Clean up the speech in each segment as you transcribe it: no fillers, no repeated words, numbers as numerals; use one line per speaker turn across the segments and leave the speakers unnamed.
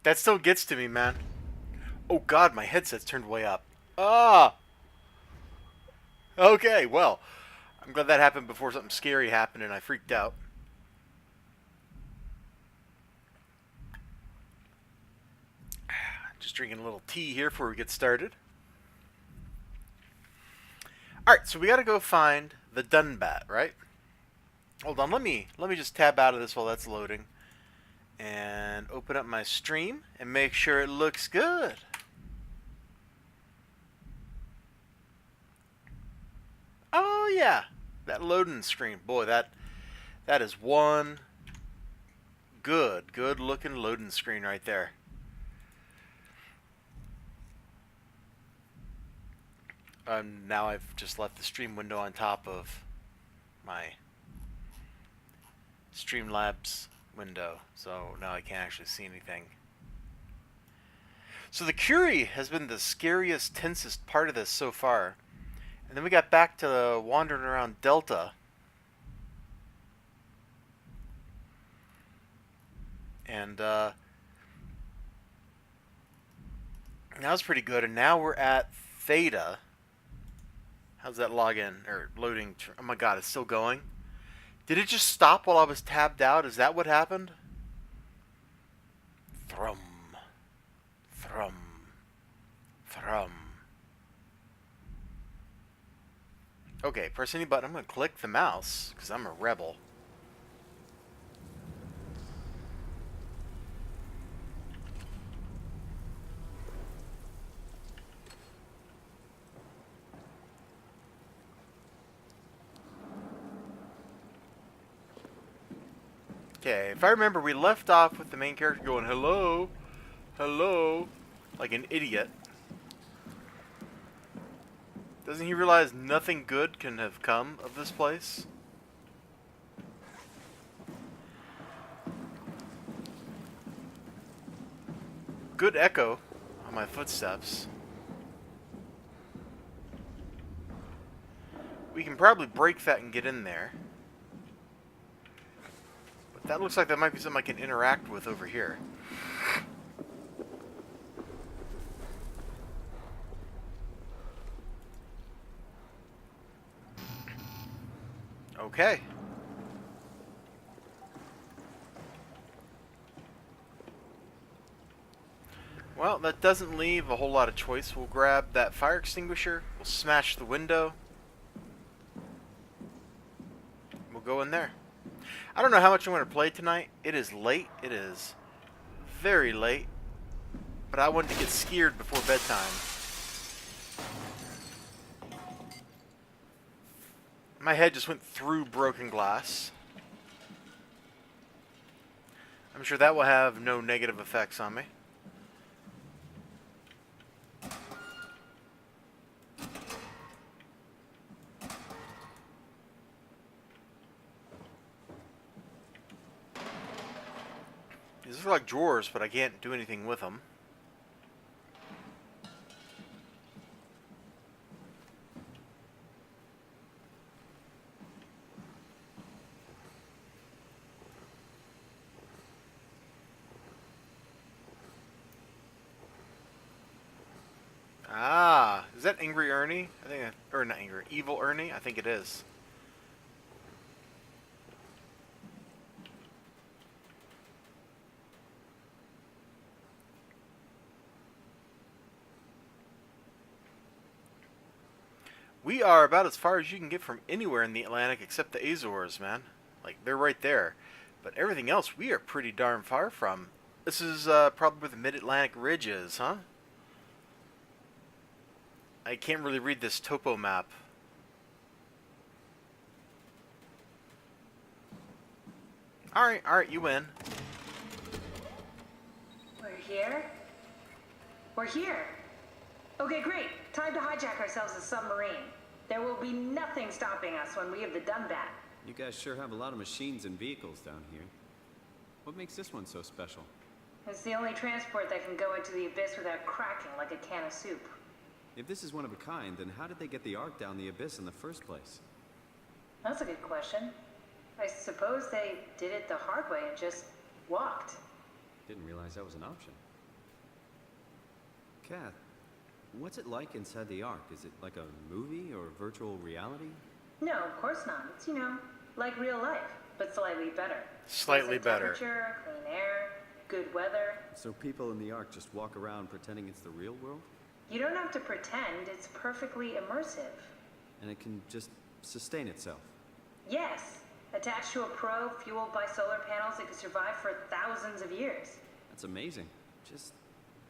That still gets to me, man. Oh god, my headset's turned way up. Ah! Okay, well, I'm glad that happened before something scary happened and I freaked out. Just drinking a little tea here before we get started. Alright, so we gotta go find the Dunbat, right? Hold on, let me just tab out of this while that's loading. And open up my stream and make sure it looks good. Oh yeah, that loading screen. Boy, that is one good looking loading screen right there. Now I've just left the stream window on top of my Streamlabs window, so now I can't actually see anything. So the Curie has been the scariest, tensest part of this so far. And then we got back to wandering around Delta. And that was pretty good. And now we're at Theta. How's that login or loading? Oh my god, it's still going? Did it just stop while I was tabbed out? Is that what happened? Thrum. Thrum. Thrum. Okay, press any button. I'm going to click the mouse because I'm a rebel. Okay, if I remember, we left off with the main character going, hello, hello, like an idiot. Doesn't he realize nothing good can have come of this place? Good echo on my footsteps. We can probably break that and get in there. But that looks like that might be something I can interact with over here. Okay. Well, that doesn't leave a whole lot of choice. We'll grab that fire extinguisher. We'll smash the window. We'll go in there. I don't know how much I'm going to play tonight. It is late. It is very late. But I wanted to get scared before bedtime. My head just went through broken glass. I'm sure that will have no negative effects on me. These look like drawers, but I can't do anything with them. Ah, is that Angry Ernie? I think, or not Angry, Evil Ernie? I think it is. We are about as far as you can get from anywhere in the Atlantic except the Azores, man. Like, they're right there. But everything else, we are pretty darn far from. This is probably where the Mid-Atlantic Ridge is, huh? I can't really read this topo map. Alright, you win.
We're here? We're here! Okay, great. Time to hijack ourselves a submarine. There will be nothing stopping us when we have the Dunbat.
You guys sure have a lot of machines and vehicles down here. What makes this one so special?
It's the only transport that can go into the abyss without cracking like a can of soup.
If this is one of a kind, then how did they get the Ark down the abyss in the first place?
That's a good question. I suppose they did it the hard way and just walked.
Didn't realize that was an option. Kath, what's it like inside the Ark? Is it like a movie or virtual reality?
No, of course not. It's, like real life, but slightly better.
Slightly
Decent
better.
temperature, clean air, good weather.
So people in the Ark just walk around pretending it's the real world?
You don't have to pretend, it's perfectly immersive.
And it can just sustain itself?
Yes, attached to a probe fueled by solar panels that could survive for thousands of years.
That's amazing. Just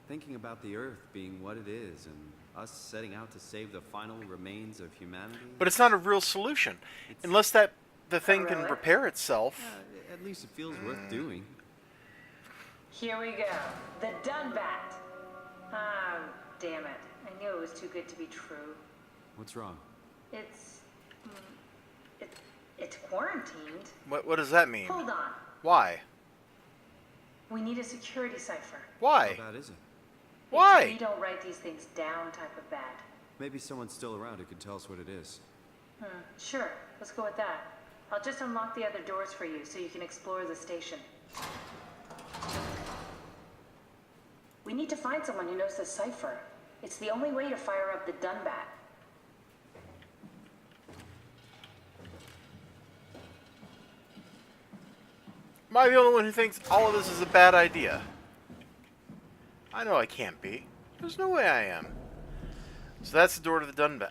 thinking about the Earth being what it is and us setting out to save the final remains of humanity.
But it's not a real solution. Unless the thing can
Really?
repair itself.
At least it feels worth doing.
Here we go. The Dunbat. Oh, damn it. I knew it was too good to be true.
What's wrong?
It's... It's quarantined.
What does that mean?
Hold on.
Why?
We need a security cipher.
Why?
How bad is it?
Why?
We don't write these things down type of bad.
Maybe someone's still around who can tell us what it is.
Sure. Let's go with that. I'll just unlock the other doors for you so you can explore the station. We need to find someone who knows the cipher. It's the only way to fire up the Dunbat.
Am I the only one who thinks all of this is a bad idea? I know I can't be. There's no way I am. So that's the door to the Dunbat.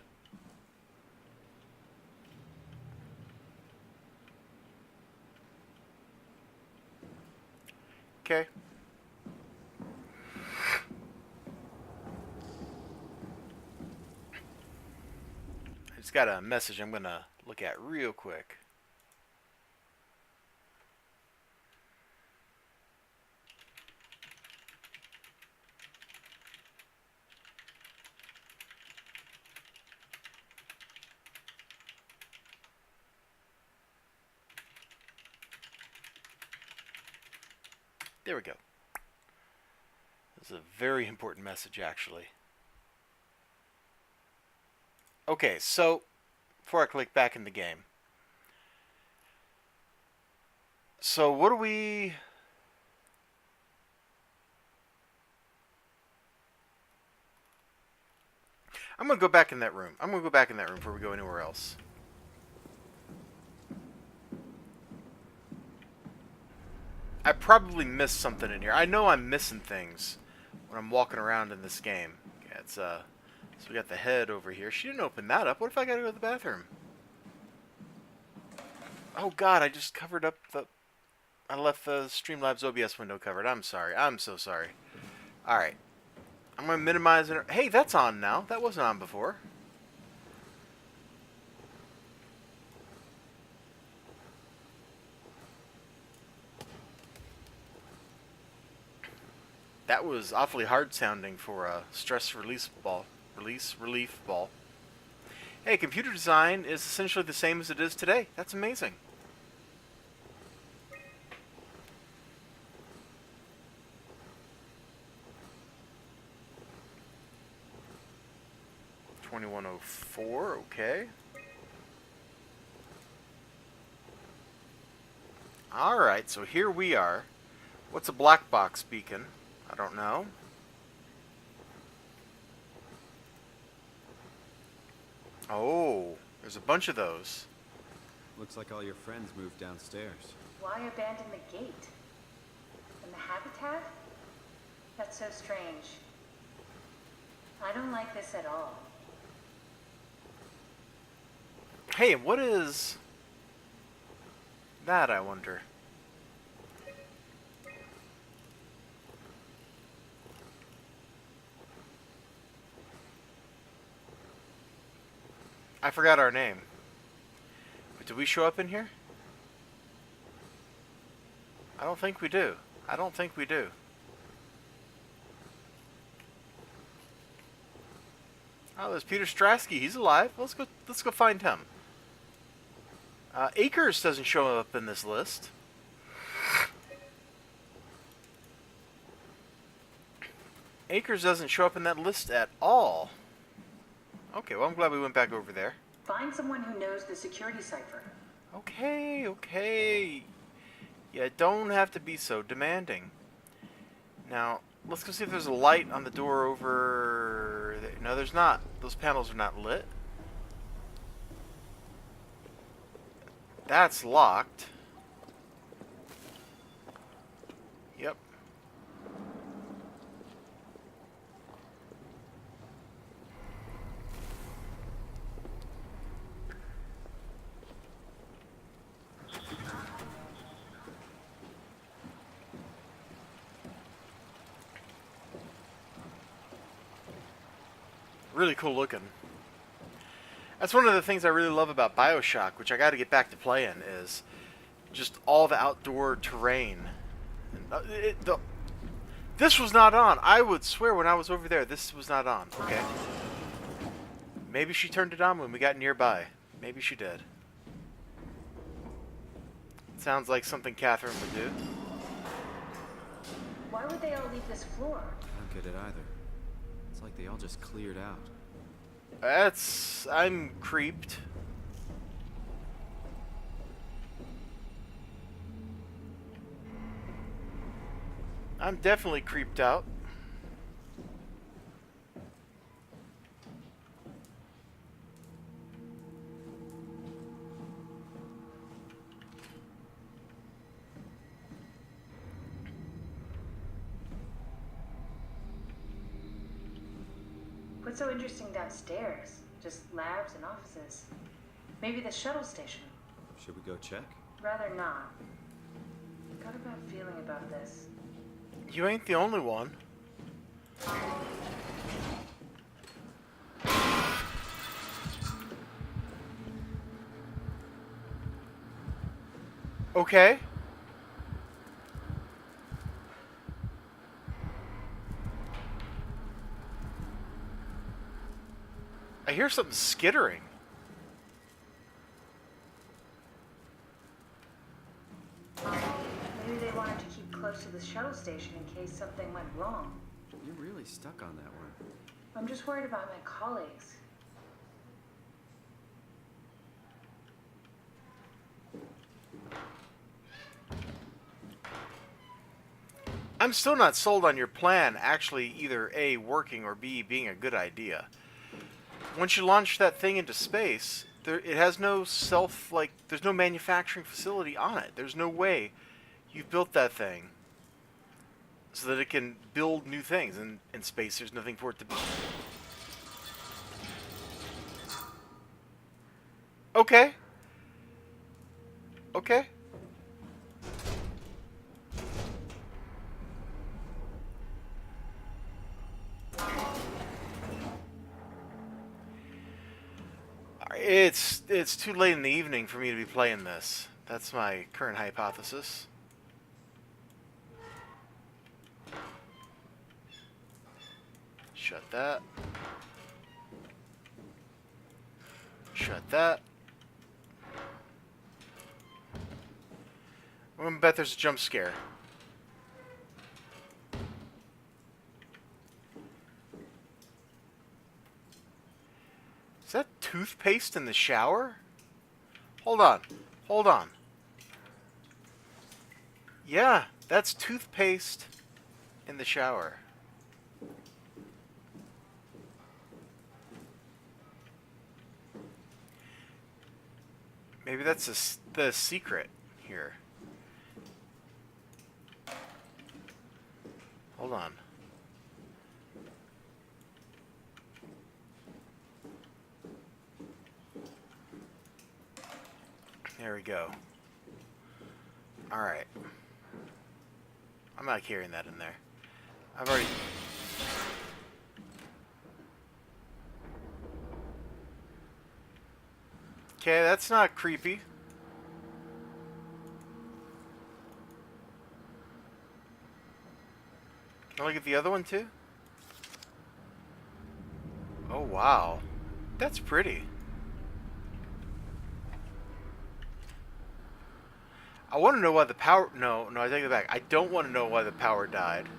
Okay. I just got a message I'm gonna look at real quick. There we go. This is a very important message, actually. Okay, so before I click back in the game. So what do we... I'm going to go back in that room. I'm going to go back in that room before we go anywhere else. I probably missed something in here. I know I'm missing things when I'm walking around in this game. Yeah, it's so we got the head over here. She didn't open that up. What if I gotta go to the bathroom? Oh God, I just covered up the... I left the Streamlabs OBS window covered. I'm sorry. I'm so sorry. Alright. I'm gonna minimize it. Hey, that's on now. That wasn't on before. That was awfully hard sounding for a stress relief ball. Relief ball. Hey, computer design is essentially the same as it is today. That's amazing. $2104, okay. Alright, so here we are. What's a black box beacon? I don't know. Oh, there's a bunch of those.
Looks like all your friends moved downstairs.
Why abandon the gate? And the habitat? That's so strange. I don't like this at all.
Hey, what is that, I wonder? I forgot our name. But did we show up in here? I don't think we do. I don't think we do. Oh, there's Peter Strasky. He's alive. Let's go find him. Akers doesn't show up in this list. Akers doesn't show up in that list at all. Okay, well, I'm glad we went back over there.
Find someone who knows the security cipher.
Okay, okay. You don't have to be so demanding. Now, Let's go see if there's a light on the door over there. No, there's not. Those panels are not lit. That's locked. Yep. Really cool looking. That's one of the things I really love about BioShock, which I got to get back to playing, is just all the outdoor terrain. This was not on. I would swear when I was over there, this was not on. Okay. Maybe she turned it on when we got nearby. Maybe she did. Sounds like something Catherine would do.
Why would they all leave this floor?
I don't get it either. It's like they all just cleared out.
I'm creeped. I'm definitely creeped out.
What's so interesting downstairs? Just labs and offices. Maybe the shuttle station.
Should we go check?
Rather not. Got a bad feeling about this.
You ain't the only one. Okay. I hear something skittering.
Maybe they wanted to keep close to the shuttle station in case something went wrong.
You're really stuck on that one.
I'm just worried about my colleagues.
I'm still not sold on your plan actually either A, working, or B, being a good idea. Once you launch that thing into space, it has no there's no manufacturing facility on it. There's no way you've built that thing so that it can build new things. And in space, there's nothing for it to be. Okay. Okay. It's too late in the evening for me to be playing this. That's my current hypothesis. Shut that. Shut that. I'm gonna bet there's a jump scare. Is that toothpaste in the shower? Hold on. Hold on. Yeah, that's toothpaste in the shower. Maybe that's the secret here. Hold on. There we go. Alright. I'm not carrying that in there. I've already... Okay, that's not creepy. Can I look at the other one too? Oh wow. That's pretty. I want to know why the power... No, I take it back. I don't want to know why the power died.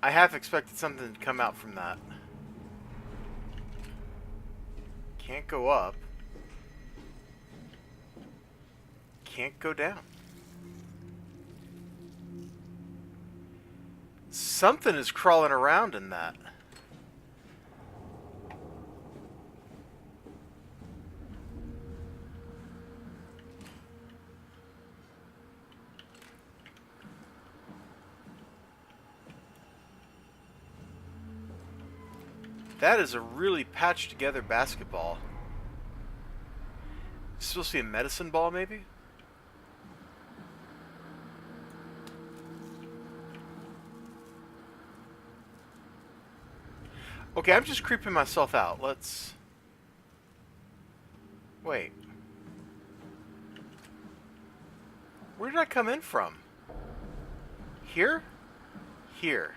I half expected something to come out from that. Can't go up. Can't go down. Something is crawling around in that. That is a really patched together basketball. It's supposed to be a medicine ball, maybe? Okay, I'm just creeping myself out. Let's... Wait. Where did I come in from? Here? Here.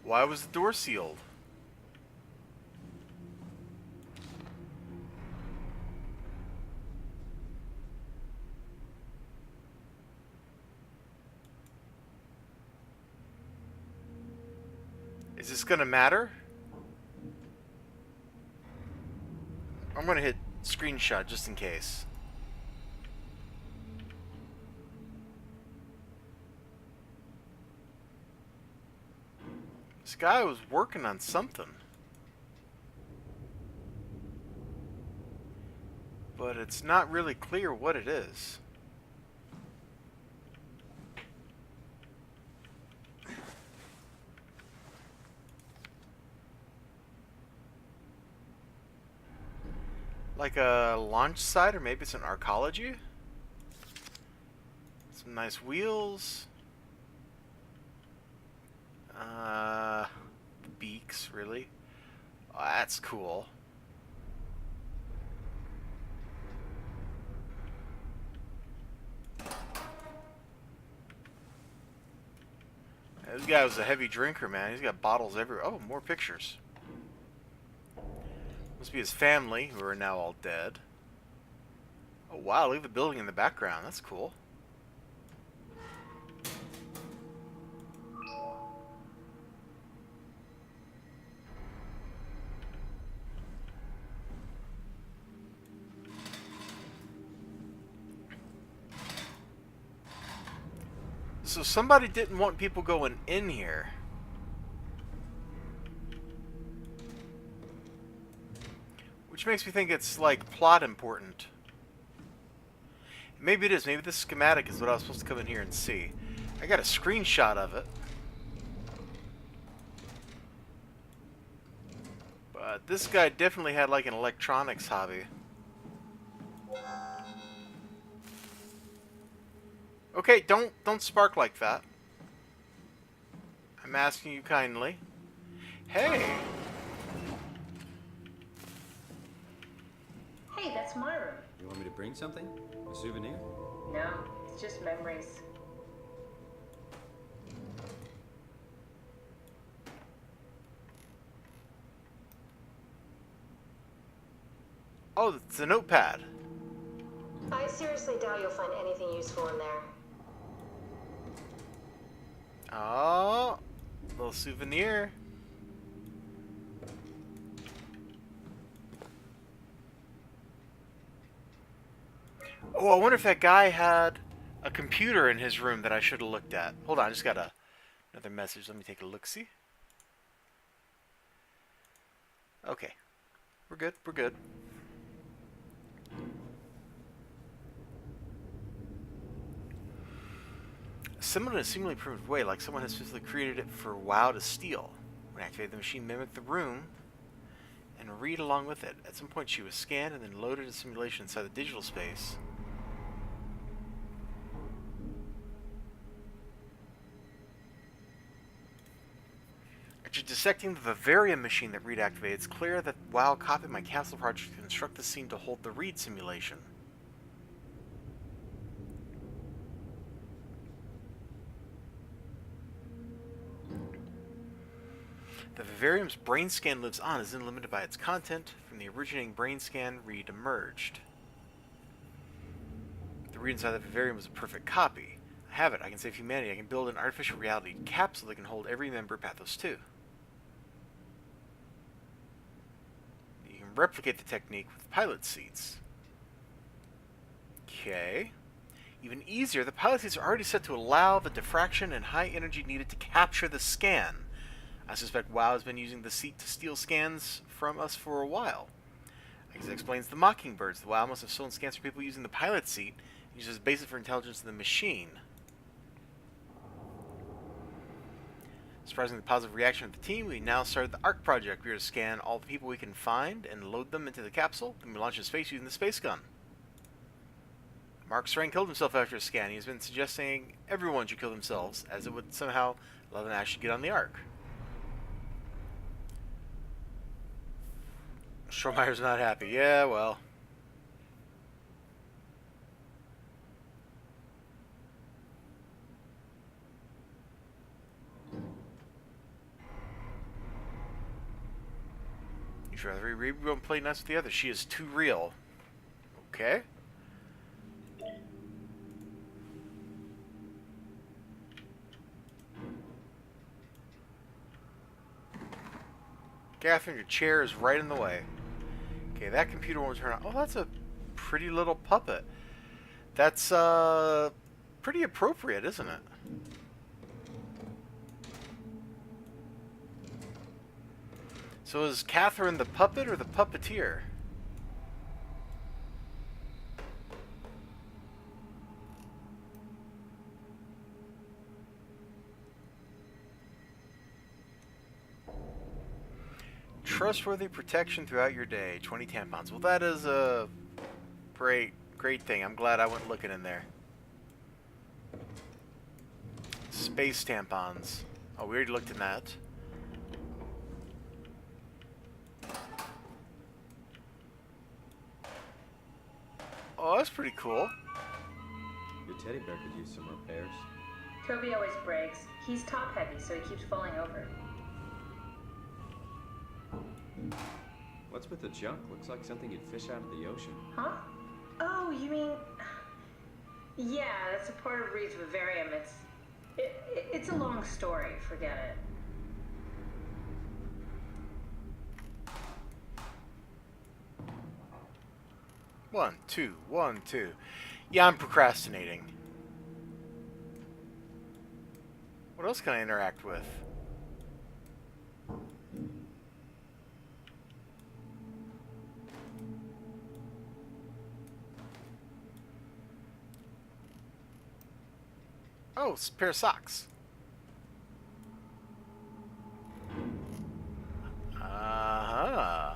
Why was the door sealed? Is this gonna matter? I'm gonna hit screenshot just in case. This guy was working on something. But it's not really clear what it is. Like a launch site, or maybe it's an arcology? Some nice wheels. Beaks, really? Oh, that's cool. This guy was a heavy drinker, man. He's got bottles everywhere. Oh, more pictures. Must be his family, who are now all dead. Oh, wow, look at the building in the background. That's cool. So somebody didn't want people going in here. Which makes me think it's like plot important. Maybe it is. Maybe this schematic is what I was supposed to come in here and see. I got a screenshot of it. But this guy definitely had like an electronics hobby. Okay, don't spark like that. I'm asking you kindly. Hey!
Hey, that's my room.
You want me to bring something? A souvenir?
No, it's just memories.
Oh, it's a notepad.
I seriously doubt you'll find anything useful in there.
Oh, little souvenir. Oh, I wonder if that guy had a computer in his room that I should have looked at. Hold on, I just got another message. Let me take a look-see. Okay. We're good, we're good. Similar in a seemingly primitive way, like someone has specifically created it for WoW to steal. When activated, the machine mimicked the room and read along with it. At some point, she was scanned and then loaded a simulation inside the digital space. Dissecting the vivarium machine that Reed activated, it's clear that WoW copied my castle project to construct the scene to hold the Reed simulation. The vivarium's brain scan lives on, is unlimited by its content. From the originating brain scan, Reed emerged. The Reed inside the vivarium is a perfect copy. I have it. I can save humanity. I can build an artificial reality capsule that can hold every member of PATHOS-II. You can replicate the technique with pilot seats. Okay. Even easier, the pilot seats are already set to allow the diffraction and high energy needed to capture the scan. I suspect WoW has been using the seat to steal scans from us for a while. I guess that explains the mockingbirds. The WoW must have stolen scans from people using the pilot seat and uses basis for intelligence of the machine. Surprisingly positive reaction of the team, we now started the ARC project. We are to scan all the people we can find and load them into the capsule, then we launch into space using the space gun. Mark Strang killed himself after a scan. He has been suggesting everyone should kill themselves, as it would somehow allow them to actually get on the ARC. Schromeier's not happy. Yeah, well. You'd rather read one play nice with the other. She is too real. Okay. Catherine, your chair is right in the way. Okay, that computer won't turn on. Oh, that's a pretty little puppet. That's, pretty appropriate, isn't it? So is Catherine the puppet or the puppeteer? Trustworthy protection throughout your day. 20 tampons. Well, that is a great thing. I'm glad I went looking in there. Space tampons. Oh, we already looked in that. Oh, that's pretty cool.
Your teddy bear could use some repairs.
Toby always breaks. He's top heavy, so he keeps falling over.
What's with the junk? Looks like something you'd fish out of the ocean.
Huh? Oh, you mean... Yeah, that's a part of Reed's vivarium. It's a long story. Forget it.
One, two, 1, 2. Yeah, I'm procrastinating. What else can I interact with? Oh, it's a pair of socks. Uh-huh.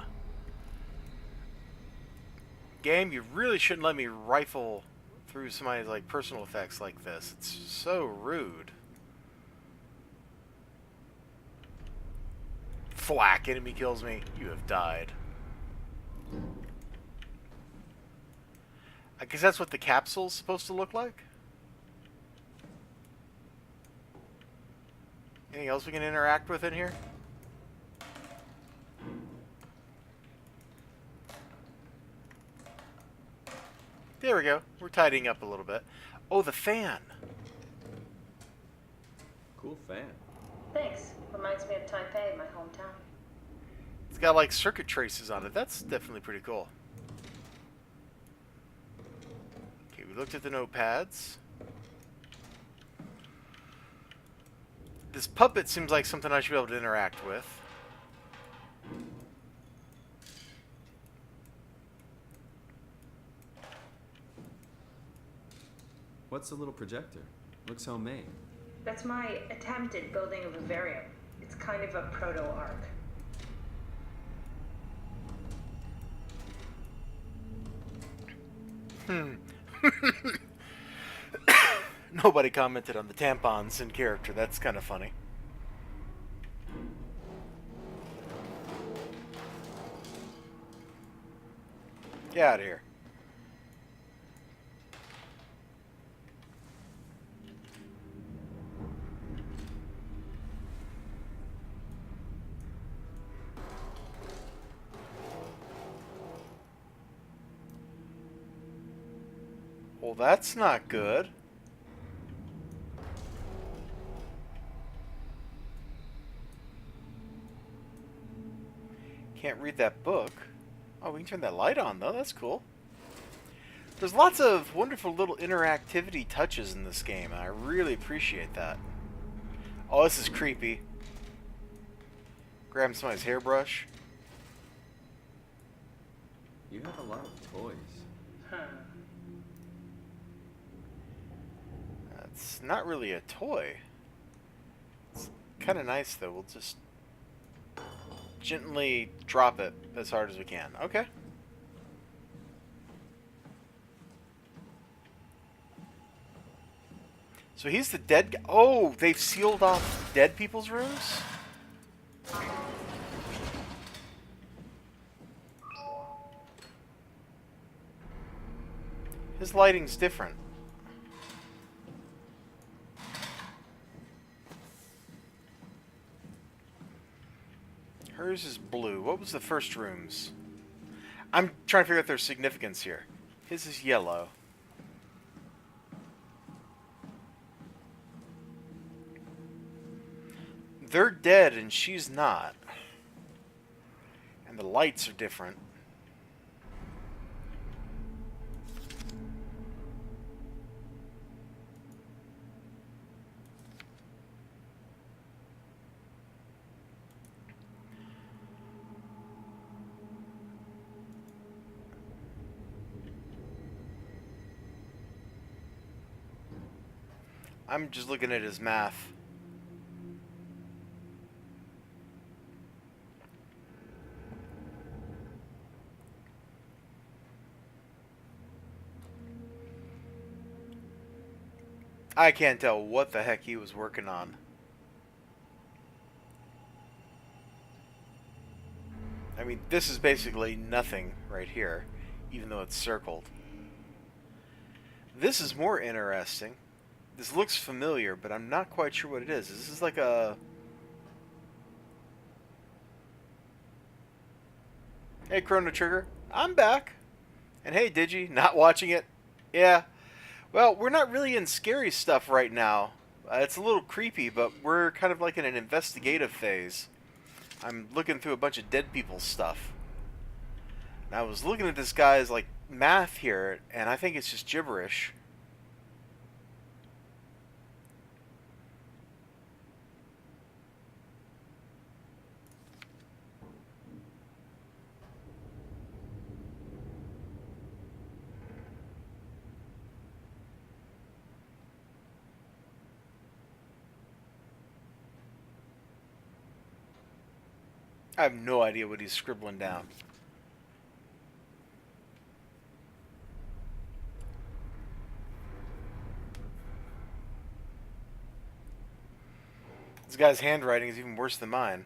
Game, you really shouldn't let me rifle through somebody's like personal effects like this. It's so rude. Thwack, enemy kills me. You have died. I guess that's what the capsule's supposed to look like? Anything else we can interact with in here? There we go. We're tidying up a little bit. Oh, the fan.
Cool fan.
Thanks. Reminds me of Taipei, my hometown.
It's got like circuit traces on it. That's definitely pretty cool. Okay, we looked at the notepads. This puppet seems like something I should be able to interact with.
What's the little projector? Looks homemade.
That's my attempt at building a vivarium. It's kind of a proto-arc.
Nobody commented on the tampons in character. That's kind of funny. Get out of here. Well, that's not good. Can't read that book. Oh, we can turn that light on, though. That's cool. There's lots of wonderful little interactivity touches in this game, and I really appreciate that. Oh, this is creepy. Grabbing somebody's hairbrush.
You have a lot of toys.
Huh.
That's not really a toy. It's kind of nice, though. We'll just gently drop it as hard as we can. Okay. So he's the dead guy. Oh, they've sealed off dead people's rooms? His lighting's different. Hers is blue. What was the first room's? I'm trying to figure out their significance here. His is yellow. They're dead and she's not. And the lights are different. I'm just looking at his math. I can't tell what the heck he was working on. I mean, this is basically nothing right here, even though it's circled. This is more interesting. This looks familiar, but I'm not quite sure what it is. This is like a... Hey, Chrono Trigger. I'm back. And hey, Digi. Not watching it? Yeah. Well, we're not really in scary stuff right now. It's a little creepy, but we're kind of like in an investigative phase. I'm looking through a bunch of dead people's stuff. And I was looking at this guy's like math here, and I think it's just gibberish. I have no idea what he's scribbling down. This guy's handwriting is even worse than mine.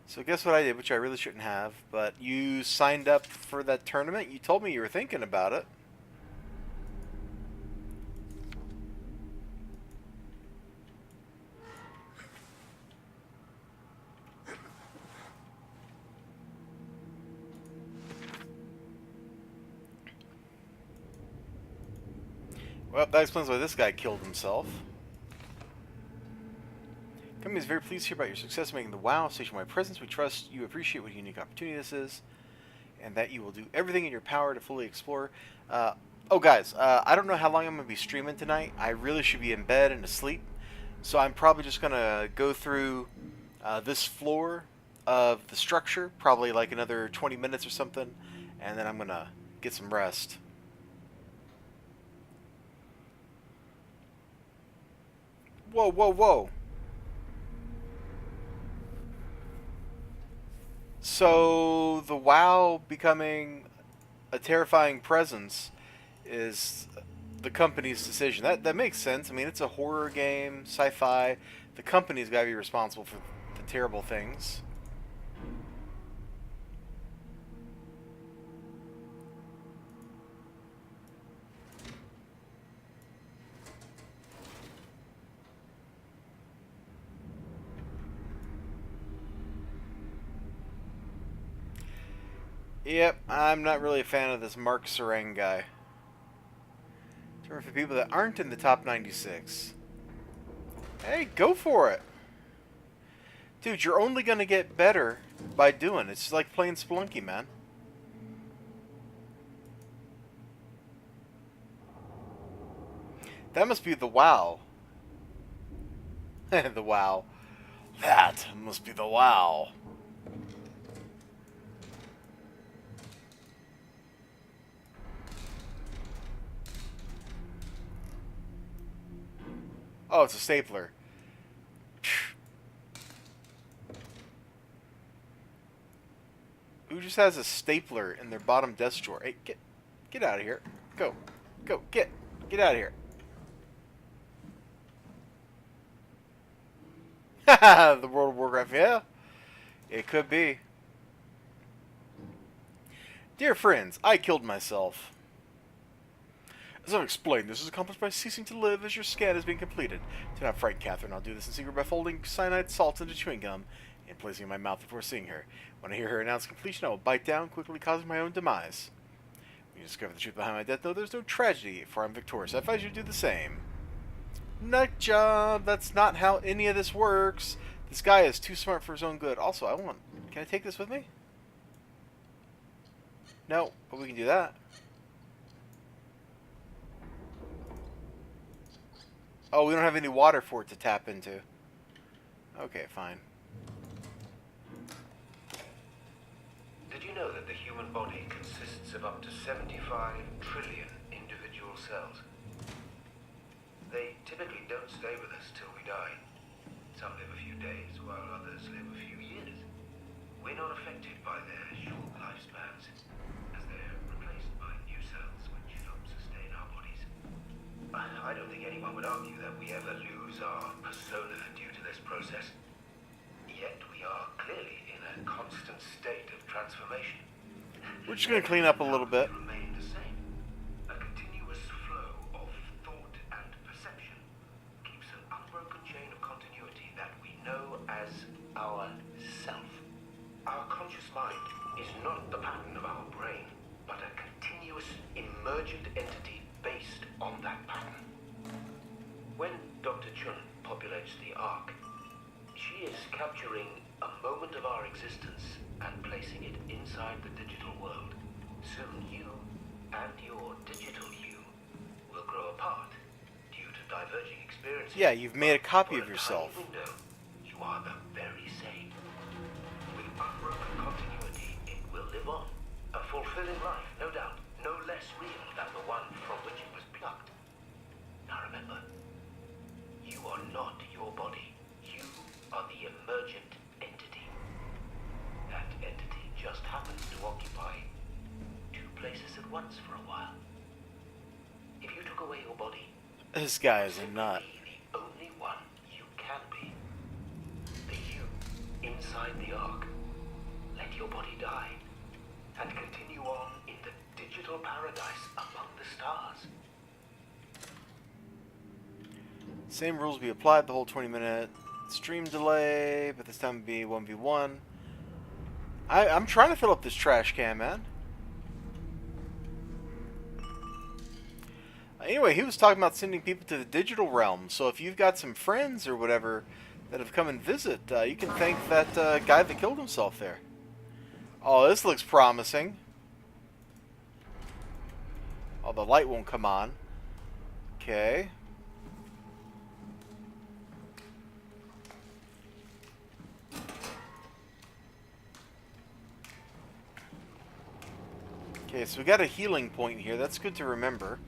So guess what I did, which I really shouldn't have, but you signed up for that tournament? You told me you were thinking about it. Well, that explains why this guy killed himself. Company is very pleased to hear about your success in making the WoW station-wide presence. We trust you appreciate what a unique opportunity this is, and that you will do everything in your power to fully explore. Oh, guys, I don't know how long I'm going to be streaming tonight. I really should be in bed and asleep, so I'm probably just going to go through this floor of the structure, probably like another 20 minutes or something, and then I'm going to get some rest. Whoa, whoa, whoa. So, the WoW becoming a terrifying presence is the company's decision. That makes sense. I mean, it's a horror game, sci-fi. The company's got to be responsible for the terrible things. Yep, I'm not really a fan of this Mark Serang guy. For people that aren't in the top 96. Hey, go for it. Dude, you're only going to get better by doing it. It's like playing Spelunky, man. That must be the WoW. The WoW. That must be the WoW. Oh, it's a stapler. Who just has a stapler in their bottom desk drawer? Hey, get out of here. Go. Get out of here. Haha, the World of Warcraft, yeah. It could be. Dear friends, I killed myself. As I've explained, this is accomplished by ceasing to live as your scan is being completed. Do not frighten Catherine. I'll do this in secret by folding cyanide salts into chewing gum and placing it in my mouth before seeing her. When I hear her announce completion, I will bite down, quickly causing my own demise. When you discover the truth behind my death, though, there's no tragedy, for I'm victorious. I advise you to do the same. Nut job. That's not how any of this works. This guy is too smart for his own good. Also, can I take this with me? No, but we can do that. Oh, we don't have any water for it to tap into. Okay, fine.
Did you know that the human body consists of up to 75 trillion individual cells? They typically don't stay with us till we die. Some live a few days, while others live a few years. We're not affected by their short lifespans, as they're replaced by new cells which help sustain our bodies. I don't think anyone would argue that we ever lose our persona due to this process. Yet we are clearly in a constant state of transformation.
We're just going to clean up a little bit.
Remain the same. A continuous flow of thought and perception keeps an unbroken chain of continuity that we know as our self. Our conscious mind is not the pattern of our brain, but a continuous emergent entity based on that pattern. When Dr. Chun populates the Ark, she is capturing a moment of our existence and placing it inside the digital world. Soon you and your digital you will grow apart due to diverging experiences.
Yeah, you've made a copy
For
of yourself.
tiny window, you are the very same. With unbroken continuity, it will live on. A fulfilling life, no doubt, no less real than the one from which it was plucked. Now remember, you are not your body. You are the emergent entity. That entity just happens to occupy two places at once for a while. If you took away your body,
This guy is a
simply
nut.
be the only one you can be. The you inside the Ark. Let your body die and continue on in the digital paradise among the stars.
Same rules be applied the whole 20-minute stream delay, but this time it'd be 1v1. I'm trying to fill up this trash can, man. Anyway, he was talking about sending people to the digital realm, so if you've got some friends or whatever that have come and visit, you can thank that guy that killed himself there. Oh, this looks promising. Oh, the light won't come on. Okay. Okay, so we got a healing point here. That's good to remember.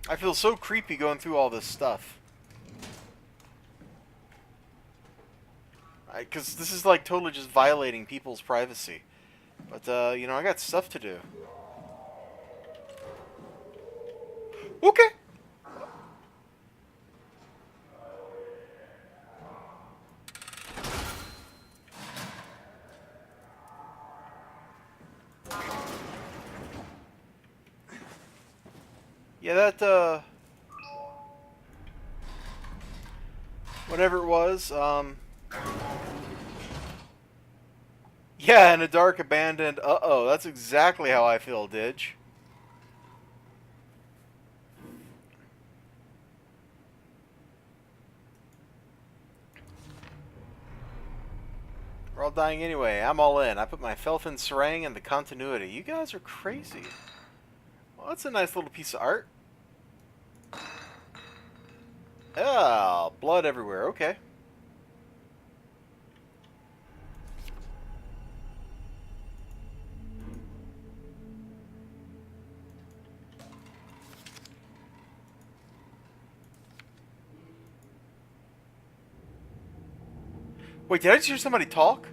I feel so creepy going through all this stuff. Because this is like totally just violating people's privacy. But, you know, I got stuff to do. Okay. Yeah, that, whatever it was, yeah, in a dark, abandoned, uh-oh, that's exactly how I feel, Didge. We're all dying anyway. I'm all in. I put my faith in Sarang and the continuity. You guys are crazy. Well, that's a nice little piece of art. Ah, blood everywhere. Okay. Wait, did I just hear somebody talk?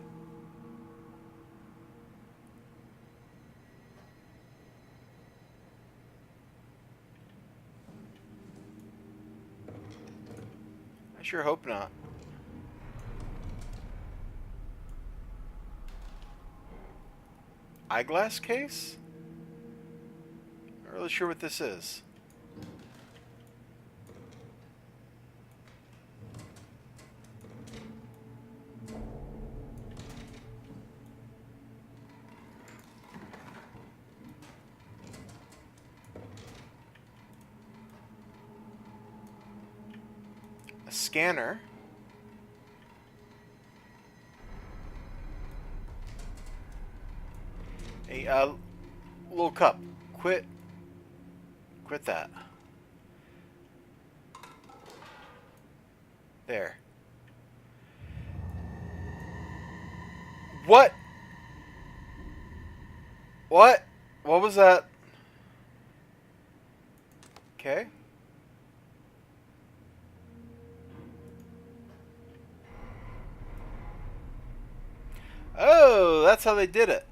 I sure hope not. Eyeglass case? Not really sure what this is. A scanner. A little cup. Quit that. There. What? What? What was that? Okay. Oh, that's how they did it.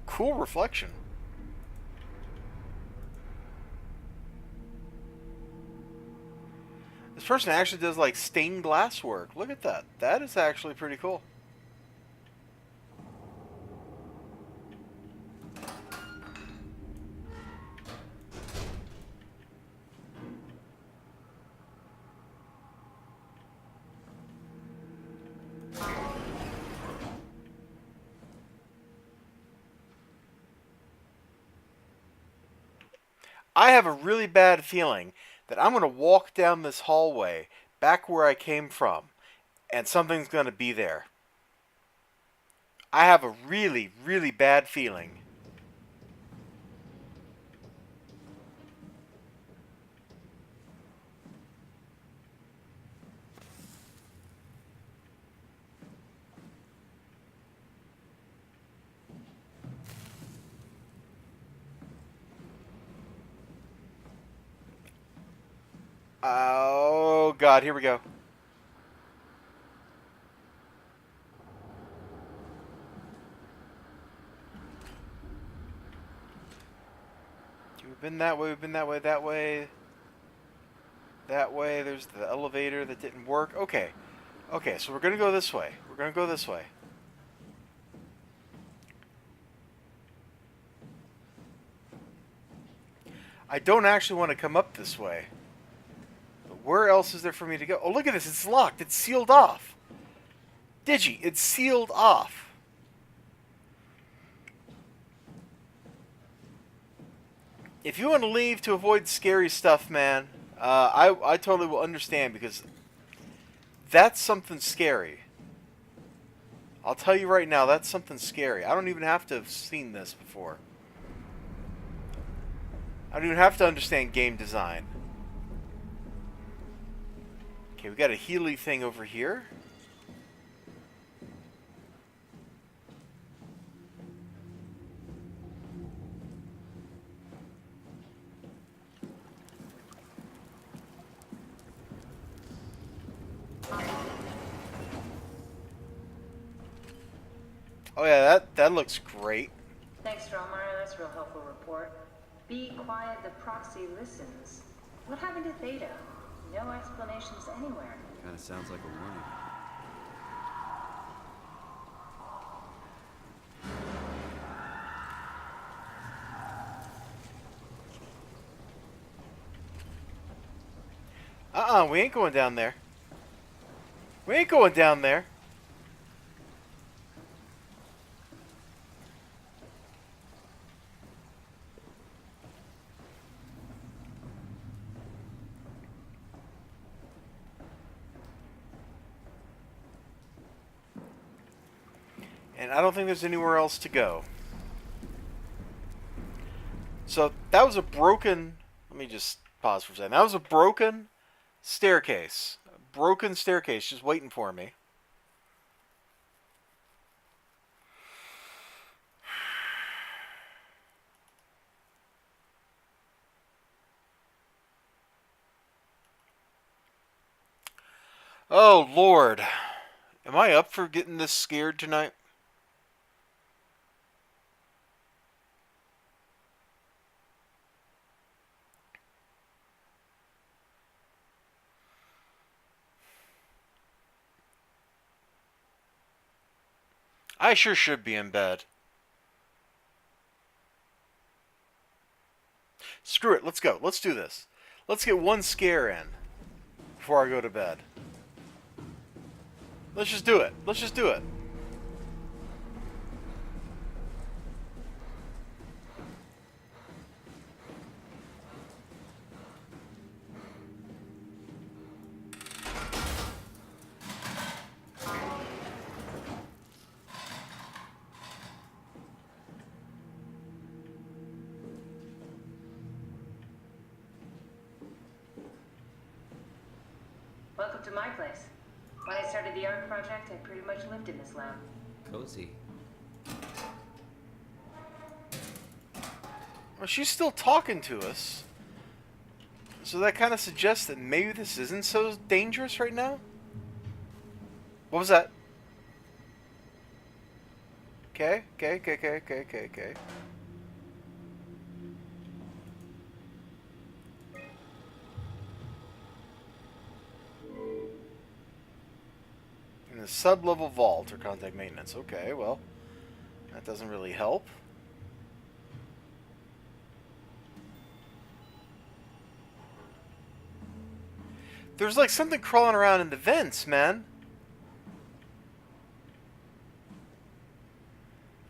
Cool reflection. This person actually does like stained glass work. Look at that. That is actually pretty cool. I have a really bad feeling that I'm going to walk down this hallway back where I came from, and something's going to be there. I have a really, really bad feeling. Oh, God, here we go. We've been that way, we've been that way, that way. That way, there's the elevator that didn't work. Okay. Okay, so we're going to go this way. We're going to go this way. I don't actually want to come up this way. But where else is there for me to go? Oh, look at this. It's locked. It's sealed off. Digi, it's sealed off. If you want to leave to avoid scary stuff, man, I totally will understand, because that's something scary. I'll tell you right now, that's something scary. I don't even have to have seen this before. I don't even have to understand game design. Okay, we got a Healy thing over here. Oh yeah, that looks great.
Thanks, Strohmeyer. That's a real helpful report. Be quiet, the proxy listens. What happened to Theta? No explanations anywhere.
Kind of sounds like a warning.
We ain't going down there. We ain't going down there. And I don't think there's anywhere else to go. So that was a broken... Let me just pause for a second. That was a broken staircase. A broken staircase just waiting for me. Oh, Lord. Am I up for getting this scared tonight? I sure should be in bed. Screw it, let's go. Let's do this. Let's get one scare in before I go to bed. Let's just do it. Let's just do it.
Welcome to my place. When I started the art project, I pretty much lived in this lab.
Cozy.
Well, she's still talking to us. So that kind of suggests that maybe this isn't so dangerous right now? What was that? Okay. In the sub-level vault or contact maintenance. Okay, well, that doesn't really help. There's like something crawling around in the vents, man.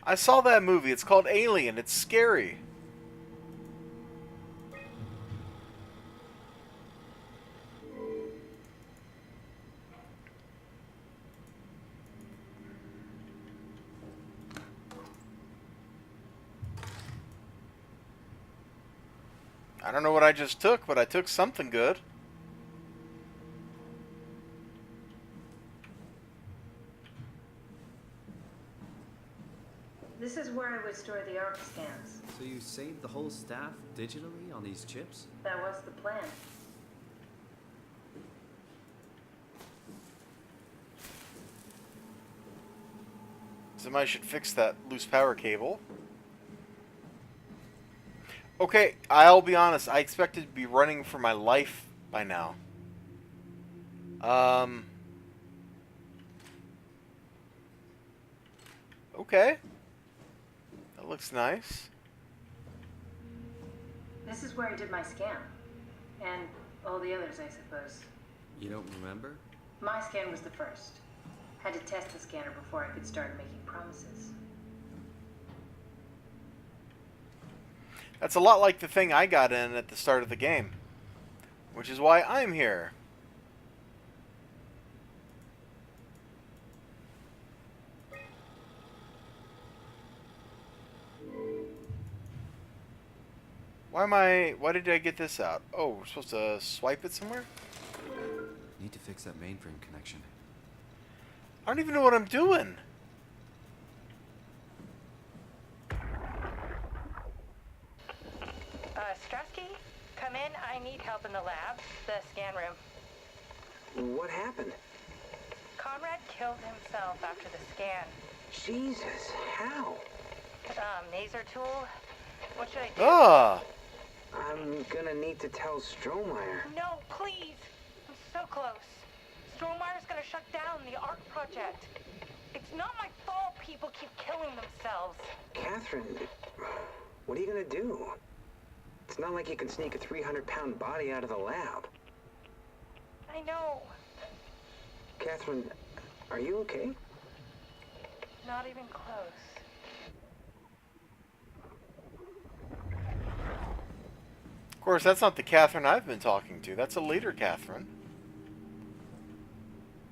I saw that movie. It's called Alien. It's scary. I don't know what I just took, but I took something good.
This is where I would store the ARC scans.
So you saved the whole staff digitally on these chips?
That was the plan.
Somebody should fix that loose power cable. Okay, I'll be honest. I expected to be running for my life by now. Okay. That looks nice.
This is where I did my scan. And all the others, I suppose.
You don't remember?
My scan was the first. Had to test the scanner before I could start making promises.
That's a lot like the thing I got in at the start of the game. Which is why I'm here. Why did I get this out? Oh, we're supposed to swipe it somewhere?
Need to fix that mainframe connection.
I don't even know what I'm doing.
Strusky, come in. I need help in the lab, the scan room.
What happened?
Conrad killed himself after the scan.
Jesus, how?
Laser tool. What should I do?
Ah!
I'm gonna need to tell Strohmeyer.
No, please. I'm so close. Strohmeyer's gonna shut down the art project. It's not my fault people keep killing themselves.
Catherine, what are you gonna do? It's not like you can sneak a 300-pound body out of the lab.
I know.
Catherine, are you okay?
Not even close.
Of course, that's not the Catherine I've been talking to. That's a later Catherine.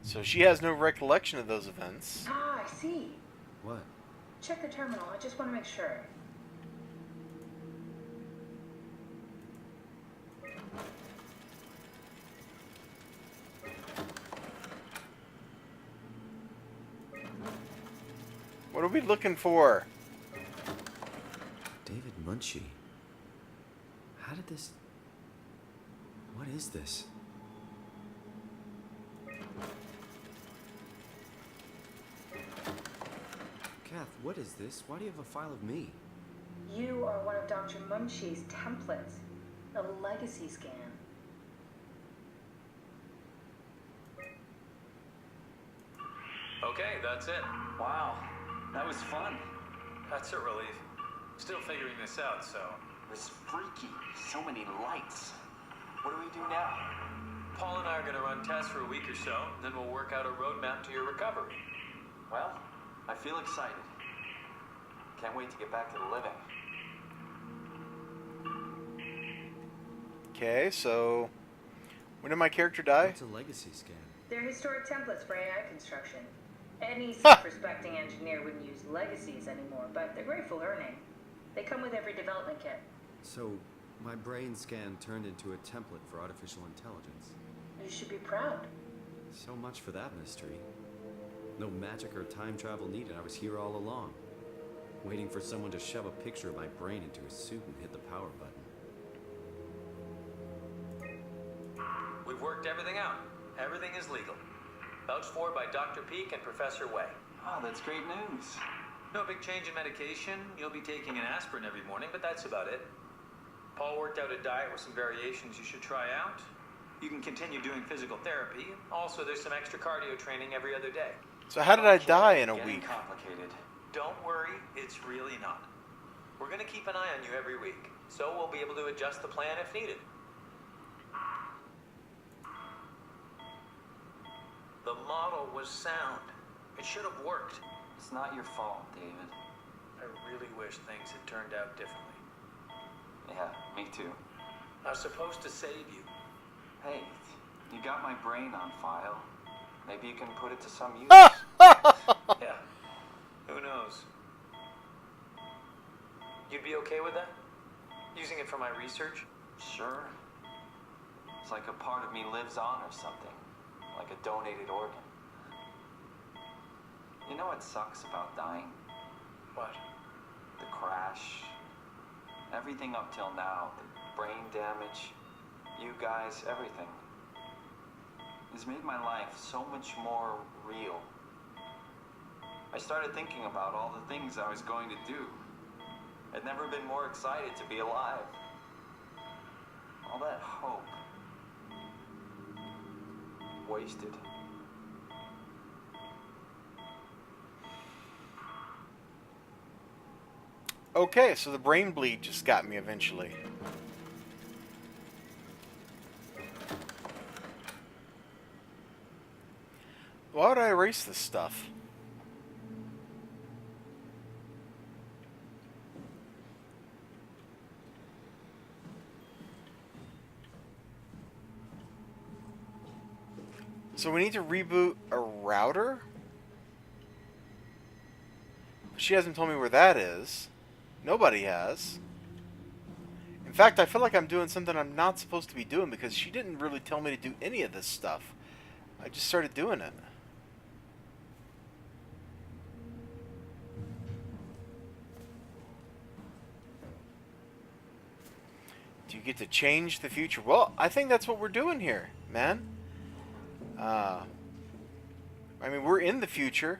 So she has no recollection of those events.
Ah, I see.
What?
Check the terminal. I just want to make sure.
What are we looking for?
David Munchie. How did this... What is this? Kath, what is this? Why do you have a file of me?
You are one of Dr. Munchie's templates. A legacy scan.
Okay, that's it.
Wow, that was fun.
That's a relief. Still figuring this out, so...
This freaky. So many lights. What do we do now?
Paul and I are gonna run tests for a week or so, then we'll work out a roadmap to your recovery.
Well, I feel excited. Can't wait to get back to the living.
Okay, so... When did my character die?
What's a legacy scan?
They're historic templates for AI construction. Any self-respecting engineer wouldn't use legacies anymore, but they're great for learning. They come with every development kit.
So, my brain scan turned into a template for artificial intelligence.
You should be proud.
So much for that mystery. No magic or time travel needed. I was here all along. Waiting for someone to shove a picture of my brain into a suit and hit the power button.
We've worked everything out. Everything is legal. Vouched for by Dr. Peak and Professor Way.
Oh, that's great news.
No big change in medication. You'll be taking an aspirin every morning, but that's about it. Paul worked out a diet with some variations you should try out. You can continue doing physical therapy. Also, there's some extra cardio training every other day.
So how did I die in a
Getting
week?
complicated.
Don't worry, it's really not. We're going to keep an eye on you every week, so we'll be able to adjust the plan if needed. The model was sound. It should have worked.
It's not your fault, David.
I really wish things had turned out differently.
Yeah, me too.
I was supposed to save you.
Hey, you got my brain on file. Maybe you can put it to some use.
Yeah, who knows? You'd be okay with that? Using it for my research?
Sure. It's like a part of me lives on or something. Like a donated organ. You know what sucks about dying?
What?
The crash. Everything up till now. The brain damage. You guys, everything. It's made my life so much more real. I started thinking about all the things I was going to do. I'd never been more excited to be alive. All that hope. Wasted.
Okay, so the brain bleed just got me eventually. Why would I erase this stuff? So we need to reboot a router? She hasn't told me where that is. Nobody has. In fact, I feel like I'm doing something I'm not supposed to be doing because she didn't really tell me to do any of this stuff. I just started doing it. Do you get to change the future? Well, I think that's what we're doing here, man. I mean, we're in the future.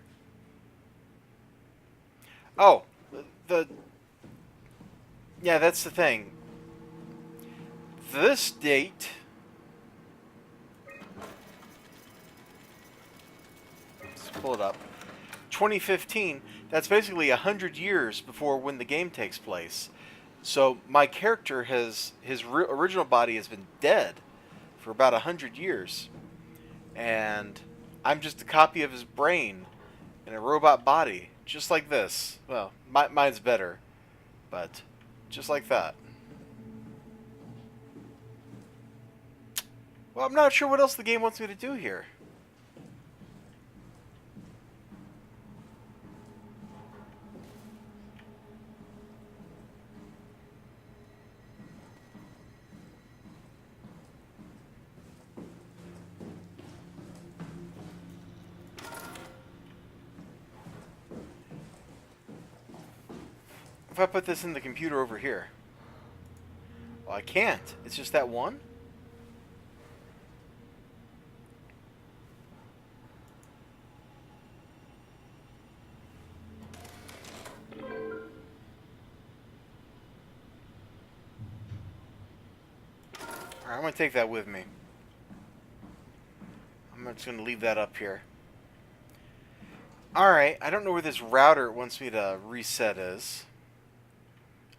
Oh, yeah, that's the thing. This date, let's pull it up, 2015, that's basically 100 years before when the game takes place. So my character his original body has been dead for about 100 years. and I'm just a copy of his brain in a robot body, just like this. Well, mine's better, but just like that. Well, I'm not sure what else the game wants me to do here. If I put this in the computer over here? Well, I can't. It's just that one? Alright, I'm going to take that with me. I'm just going to leave that up here. Alright, I don't know where this router it wants me to reset is.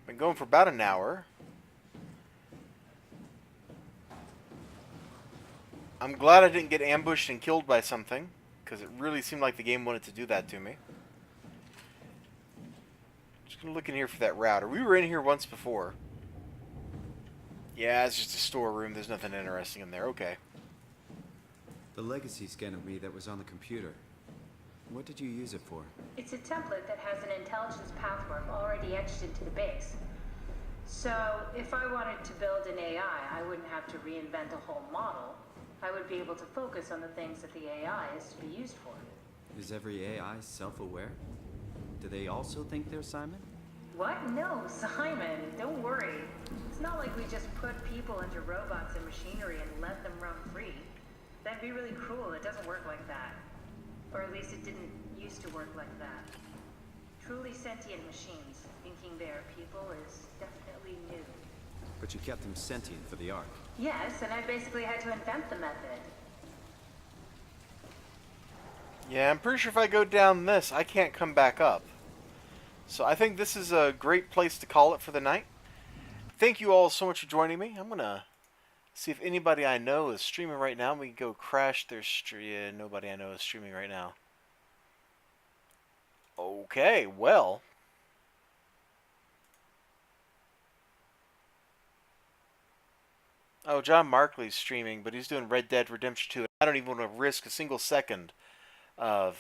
I've been going for about an hour. I'm glad I didn't get ambushed and killed by something, because it really seemed like the game wanted to do that to me. Just going to look in here for that router. We were in here once before. Yeah, it's just a storeroom. There's nothing interesting in there. Okay.
The legacy scan of me that was on the computer. What did you use it for?
It's a template that has an intelligence pathwork already etched into the base. So, if I wanted to build an AI, I wouldn't have to reinvent a whole model. I would be able to focus on the things that the AI is to be used for.
Is every AI self-aware? Do they also think they're Simon?
What? No, Simon, don't worry. It's not like we just put people into robots and machinery and let them run free. That'd be really cruel. It doesn't work like that. Or at least it didn't used to work like that. Truly sentient machines thinking they're people is definitely new.
But you kept them sentient for the Ark.
Yes, and I basically had to invent the method.
Yeah, I'm pretty sure if I go down this, I can't come back up. So I think this is a great place to call it for the night. Thank you all so much for joining me. I'm going to see if anybody I know is streaming right now. We can go crash their stream. Yeah, nobody I know is streaming right now. Okay, well. Oh, John Markley's streaming, but he's doing Red Dead Redemption 2. I don't even want to risk a single second of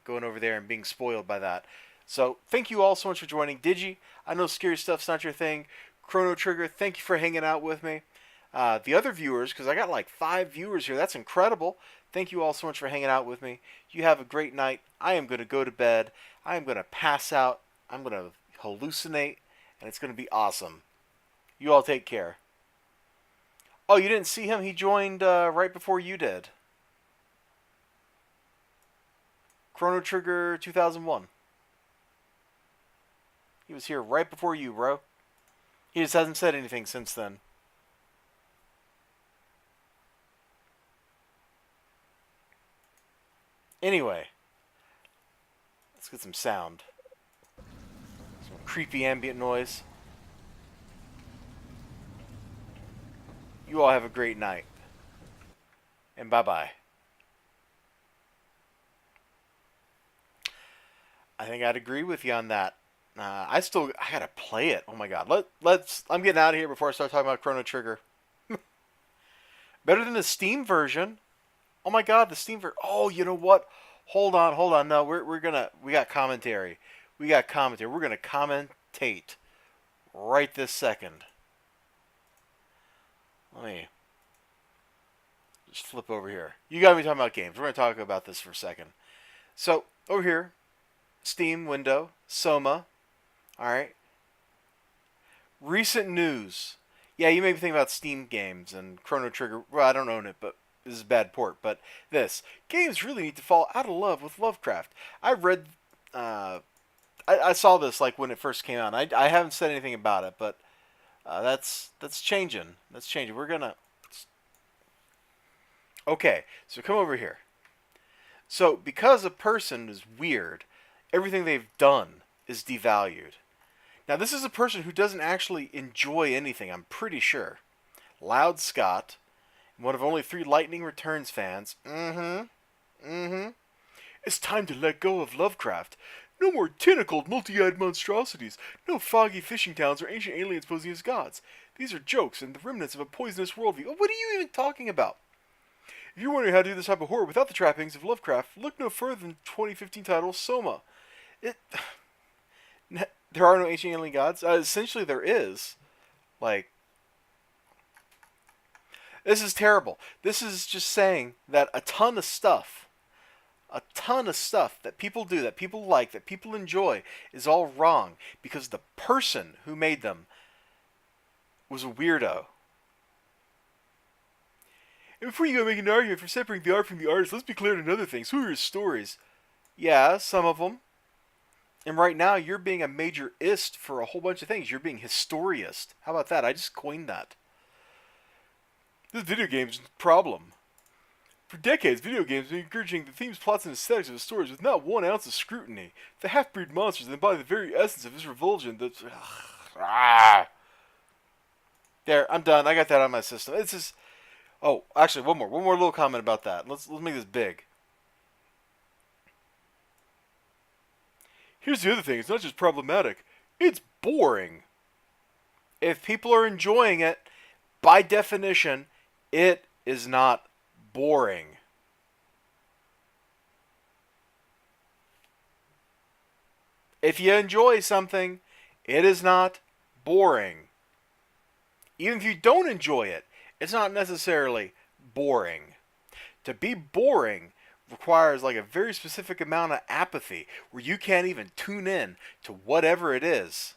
going over there and being spoiled by that. So, thank you all so much for joining. Digi, I know scary stuff's not your thing. Chrono Trigger, thank you for hanging out with me. The other viewers, because I got like 5 viewers here. That's incredible. Thank you all so much for hanging out with me. You have a great night. I am going to go to bed. I am going to pass out. I'm going to hallucinate. And it's going to be awesome. You all take care. Oh, you didn't see him? He joined right before you did. Chrono Trigger 2001. He was here right before you, bro. He just hasn't said anything since then. Anyway, let's get some sound. Some creepy ambient noise. You all have a great night. And bye-bye. I think I'd agree with you on that. I gotta play it. Oh my god. I'm getting out of here before I start talking about Chrono Trigger. Better than the Steam version. Oh my god, the Steam version. Oh, you know what? Hold on. No, we got commentary. We're gonna commentate right this second. Let me just flip over here. You got me talking about games. We're gonna talk about this for a second. So, over here, Steam window, SOMA. Alright. Recent news. Yeah, you may be thinking about Steam games and Chrono Trigger. Well, I don't own it, but this is a bad port. But this. Games really need to fall out of love with Lovecraft. I read... I saw this like when it first came out. I haven't said anything about it, but that's changing. That's changing. We're gonna... Okay, so come over here. So, because a person is weird, everything they've done is devalued. Now, this is a person who doesn't actually enjoy anything, I'm pretty sure. Loud Scott One of only 3 Lightning Returns fans. It's time to let go of Lovecraft. No more tentacled, multi-eyed monstrosities. No foggy fishing towns or ancient aliens posing as gods. These are jokes and the remnants of a poisonous worldview. What are you even talking about? If you're wondering how to do this type of horror without the trappings of Lovecraft, look no further than 2015 title SOMA. There are no ancient alien gods. Essentially, there is. Like, this is terrible. This is just saying that a ton of stuff that people do, that people like, that people enjoy, is all wrong because the person who made them was a weirdo. And before you go make an argument for separating the art from the artist, let's be clear on another thing. Who are his stories? Yeah, some of them. And right now, you're being a major-ist for a whole bunch of things. You're being historiist. How about that? I just coined that. This video game's problem. For decades, video games have been encouraging the themes, plots, and aesthetics of the stories with not 1 ounce of scrutiny. The half-breed monsters that embody the very essence of his revulsion. There, I'm done. I got that on my system. It's just... Oh, actually, one more little comment about that. Let's make this big. Here's the other thing. It's not just problematic. It's boring. If people are enjoying it, by definition, it is not boring. If you enjoy something, it is not boring. Even if you don't enjoy it, it's not necessarily boring. To be boring requires like a very specific amount of apathy where you can't even tune in to whatever it is.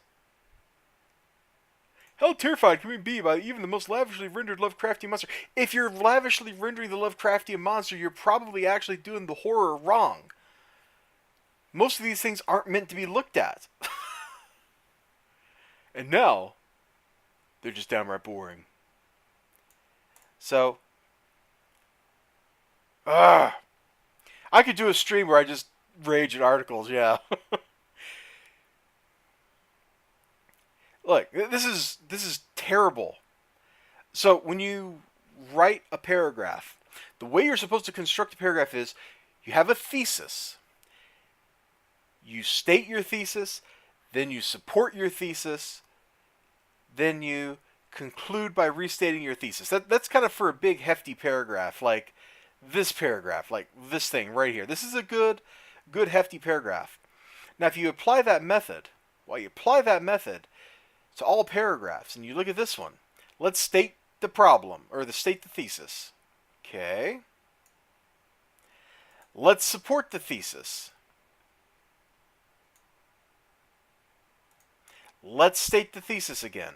How terrified can we be by even the most lavishly rendered Lovecraftian monster? If you're lavishly rendering the Lovecraftian monster, you're probably actually doing the horror wrong. Most of these things aren't meant to be looked at. And now, they're just downright boring. So, I could do a stream where I just rage at articles, yeah. Look, this is terrible. So, when you write a paragraph, the way you're supposed to construct a paragraph is, you have a thesis. You state your thesis, then you support your thesis, then you conclude by restating your thesis. That's kind of for a big hefty paragraph, like this paragraph, like this thing right here. This is a good hefty paragraph. Now if you apply that method, to all paragraphs, and you look at this one, let's state the problem, or state the thesis. Okay. Let's support the thesis. Let's state the thesis again.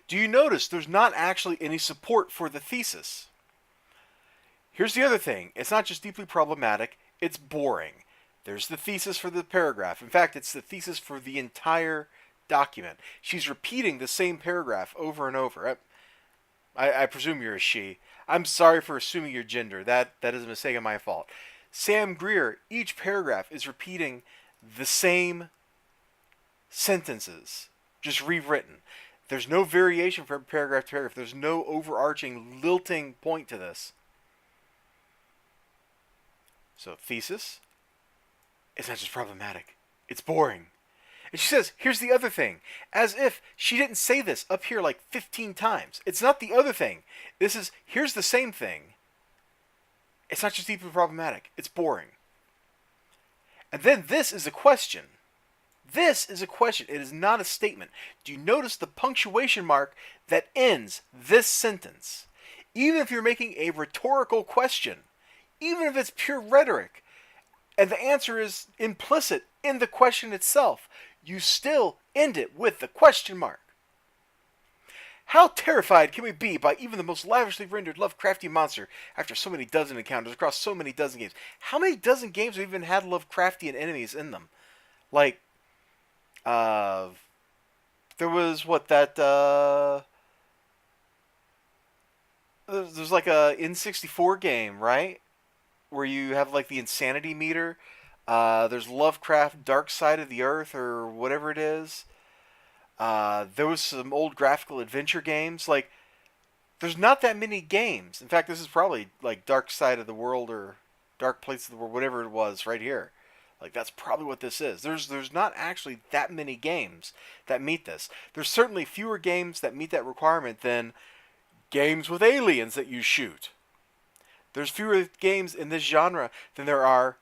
Do you notice there's not actually any support for the thesis? Here's the other thing. It's not just deeply problematic, it's boring. There's the thesis for the paragraph. In fact, it's the thesis for the entire document. She's repeating the same paragraph over and over. I presume you're a she. I'm sorry for assuming your gender. That is a mistake on my fault. Sam Greer, each paragraph is repeating the same sentences, just rewritten. There's no variation from paragraph to paragraph. There's no overarching, lilting point to this. So, thesis, it's not just problematic. It's boring. And she says, here's the other thing. As if she didn't say this up here like 15 times. It's not the other thing. This is, here's the same thing. It's not just deeply problematic. It's boring. And then this is a question. This is a question. It is not a statement. Do you notice the punctuation mark that ends this sentence? Even if you're making a rhetorical question, even if it's pure rhetoric, and the answer is implicit in the question itself, you still end it with the question mark. How terrified can we be by even the most lavishly rendered Lovecraftian monster after so many dozen encounters across so many dozen games? How many dozen games have even had Lovecraftian enemies in them? Like, there was there's like a N64 game, right? Where you have like the insanity meter. There's Lovecraft Dark Side of the Earth or whatever it is. There was some old graphical adventure games. Like, There's not that many games. In fact, this is probably like Dark Side of the World or Dark Place of the World, whatever it was right here. Like that's probably what this is. There's not actually that many games that meet this. There's certainly fewer games that meet that requirement than games with aliens that you shoot. There's fewer games in this genre than there are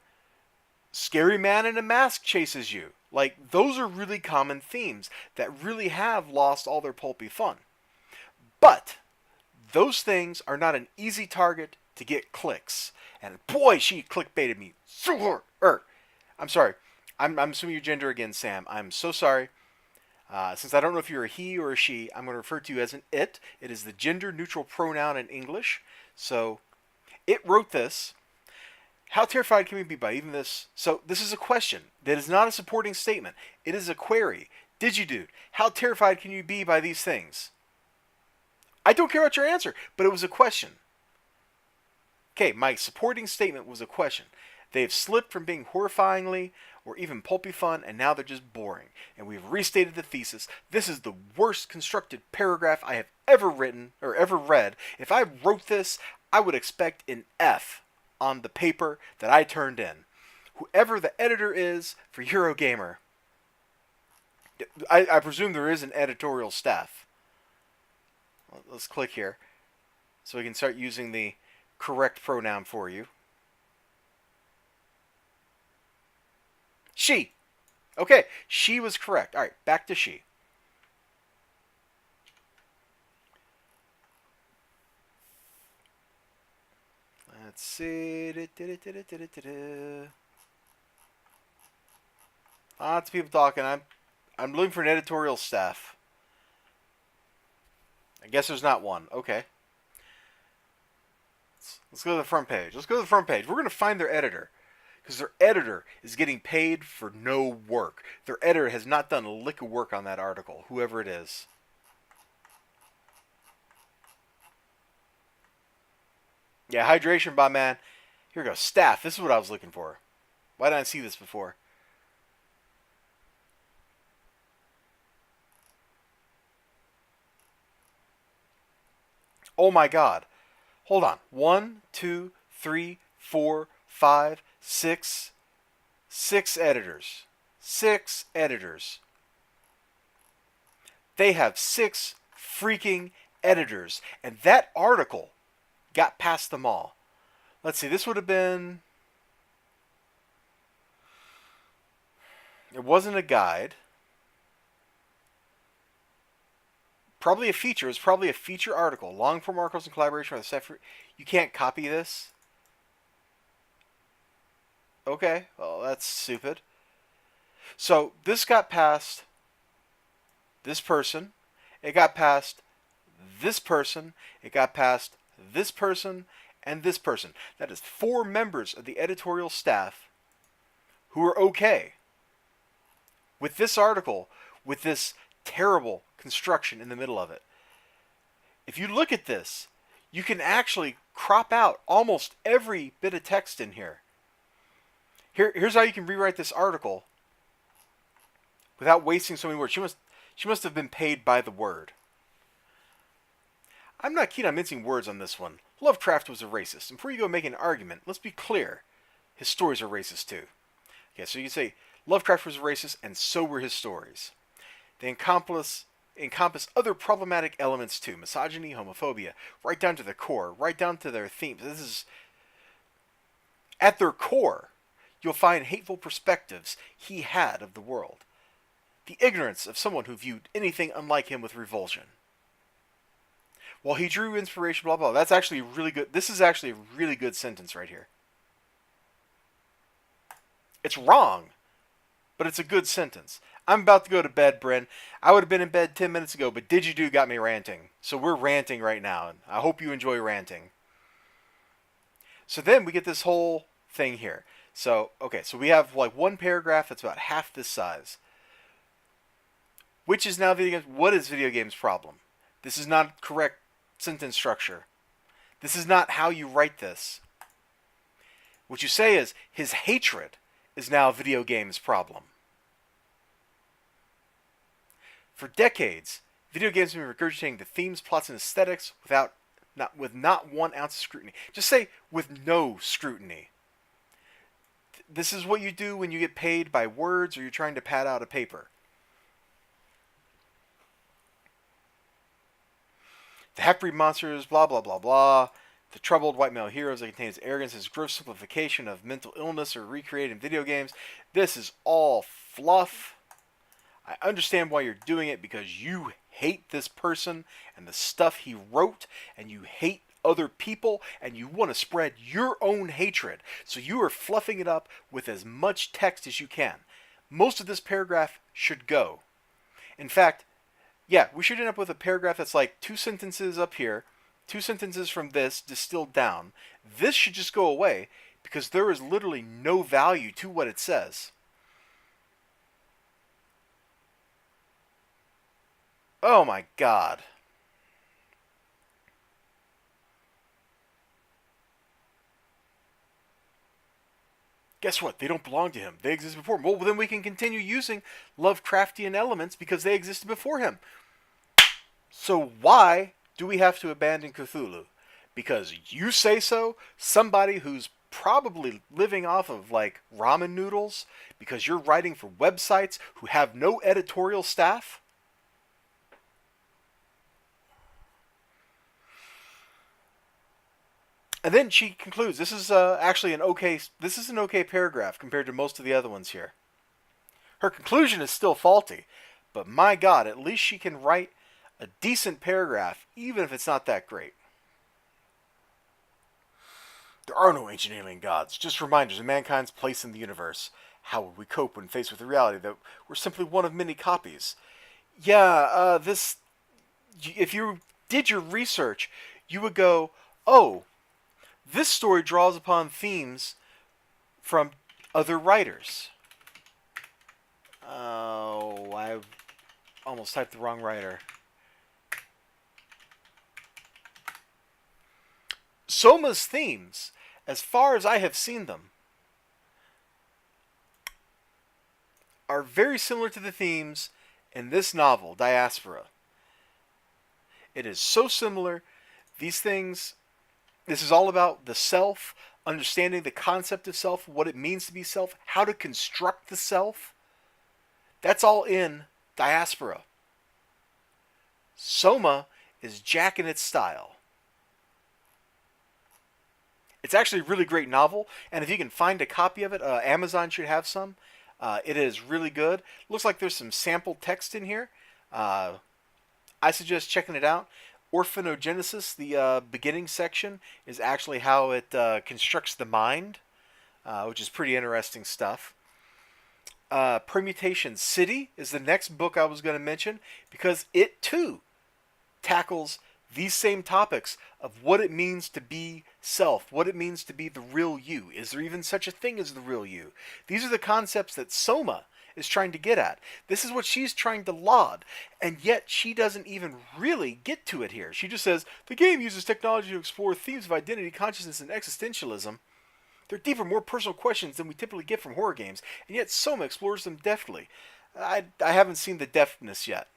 scary man in a mask chases you. Like those are really common themes that really have lost all their pulpy fun. But those things are not an easy target to get clicks. And boy, she clickbaited me. I'm sorry. I'm assuming your gender again, Sam. I'm so sorry. Since I don't know if you're a he or a she, I'm going to refer to you as an it. It is the gender-neutral pronoun in English. So, it wrote this. How terrified can we be by even this? So, this is a question. That is not a supporting statement. It is a query. Digidude, how terrified can you be by these things? I don't care about your answer, but it was a question. Okay, my supporting statement was a question. They have slipped from being horrifyingly or even pulpy fun, and now they're just boring. And we've restated the thesis. This is the worst constructed paragraph I have ever written or ever read. If I wrote this, I would expect an F on the paper that I turned in. Whoever the editor is for Eurogamer, I presume there is an editorial staff. Let's click here so we can start using the correct pronoun for you. She. Okay, she was correct. All right, back to she. Let's see. Lots of people talking. I'm looking for an editorial staff. I guess there's not one. Okay. Let's go to the front page. Let's go to the front page. We're going to find their editor. Because their editor is getting paid for no work. Their editor has not done a lick of work on that article, whoever it is. Yeah, hydration bomb, man. Here we go. Staff. This is what I was looking for. Why didn't I see this before? Oh my god. Hold on. 1, 2, 3, 4, 5, 6. 6 editors. 6 editors. They have 6 freaking editors. And that article got past them all. Let's see. This would have been... It wasn't a guide. Probably a feature. It's probably a feature article. Long form articles in collaboration with the You can't copy this? Okay. Well, that's stupid. So, this got past this person. It got past this person. It got past this person and this person. That is 4 members of the editorial staff who are okay with this article, with this terrible construction in the middle of it. If you look at this, you can actually crop out almost every bit of text in here. Here's how you can rewrite this article without wasting so many words. She must have been paid by the word. I'm not keen on mincing words on this one. Lovecraft was a racist. And before you go make an argument, let's be clear. His stories are racist too. Okay, so you can say Lovecraft was a racist and so were his stories. They encompass other problematic elements too. Misogyny, homophobia, right down to the core, right down to their themes. This is, at their core, you'll find hateful perspectives he had of the world. The ignorance of someone who viewed anything unlike him with revulsion. While he drew inspiration, blah, blah, that's actually really good. This is actually a really good sentence right here. It's wrong, but it's a good sentence. I'm about to go to bed, Bryn. I would have been in bed 10 minutes ago, but Digido got me ranting. So we're ranting right now, and I hope you enjoy ranting. So then we get this whole thing here. So, okay, so we have like one paragraph that's about half this size. Which is now video games? What is video games' problem? This is not correct sentence structure. This is not how you write this. What you say is, his hatred is now video games' problem. For decades, video games have been regurgitating the themes, plots, and aesthetics without not 1 ounce of scrutiny. Just say with no scrutiny. This is what you do when you get paid by words or you're trying to pad out a paper. The half-breed monsters, blah, blah, blah, blah. The troubled white male heroes that contains arrogance is gross simplification of mental illness or recreated in video games. This is all fluff. I understand why you're doing it, because you hate this person and the stuff he wrote, and you hate other people, and you want to spread your own hatred. So you are fluffing it up with as much text as you can. Most of this paragraph should go. In fact, yeah, we should end up with a paragraph that's like 2 sentences up here, 2 sentences from this distilled down. This should just go away because there is literally no value to what it says. Oh my God. Guess what? They don't belong to him. They exist before him. Well, then we can continue using Lovecraftian elements because they existed before him. So why do we have to abandon Cthulhu? Because you say so? Somebody who's probably living off of like ramen noodles because you're writing for websites who have no editorial staff? And then she concludes, this is actually an okay paragraph compared to most of the other ones here. Her conclusion is still faulty, but my God, at least she can write a decent paragraph, even if it's not that great. There are no ancient alien gods, just reminders of mankind's place in the universe. How would we cope when faced with the reality that we're simply one of many copies? Yeah, if you did your research, you would go, oh, this story draws upon themes from other writers. Oh, I almost typed the wrong writer. SOMA's themes, as far as I have seen them, are very similar to the themes in this novel, Diaspora. It is so similar. This is all about the self, understanding the concept of self, what it means to be self, how to construct the self. That's all in Diaspora. SOMA is jacking its style. It's actually a really great novel, and if you can find a copy of it, Amazon should have some. It is really good. Looks like there's some sample text in here. I suggest checking it out. Orphanogenesis, the beginning section, is actually how it constructs the mind, which is pretty interesting stuff. Permutation City is the next book I was going to mention, because it too tackles these same topics of what it means to be self, what it means to be the real you. Is there even such a thing as the real you? These are the concepts that SOMA is trying to get at. This is what she's trying to laud, and yet she doesn't even really get to it here. She just says, the game uses technology to explore themes of identity, consciousness, and existentialism. They're deeper, more personal questions than we typically get from horror games, and yet SOMA explores them deftly. I haven't seen the deftness yet.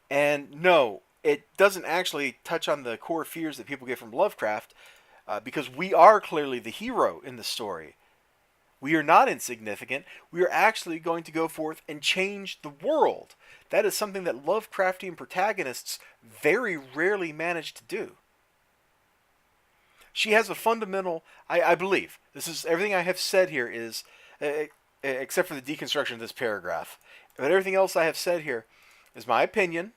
And no, it doesn't actually touch on the core fears that people get from Lovecraft, because we are clearly the hero in the story. We are not insignificant. We are actually going to go forth and change the world. That is something that Lovecraftian protagonists very rarely manage to do. She has a fundamental, I believe, this is everything I have said here is, except for the deconstruction of this paragraph, but everything else I have said here is my opinion.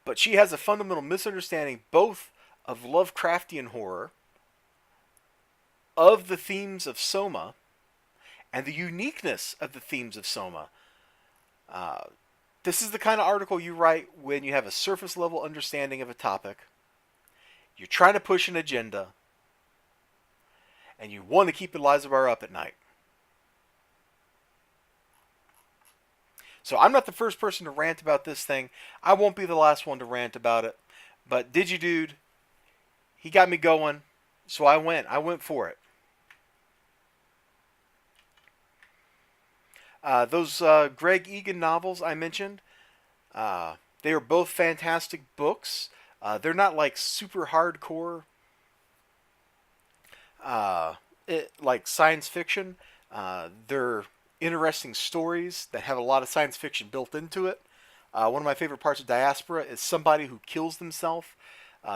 But she has a fundamental misunderstanding both of Lovecraftian horror, of the themes of SOMA, and the uniqueness of the themes of SOMA. This is the kind of article you write when you have a surface level understanding of a topic, you're trying to push an agenda, and you want to keep elizibar up at night. So I'm not the first person to rant about this thing. I won't be the last one to rant about it. But DigiDude, he got me going, so I went for it. Those Greg Egan novels I mentioned, They are both fantastic books. They're not like super hardcore, like science fiction. They're interesting stories that have a lot of science fiction built into it. One of my favorite parts of Diaspora is somebody who kills themselves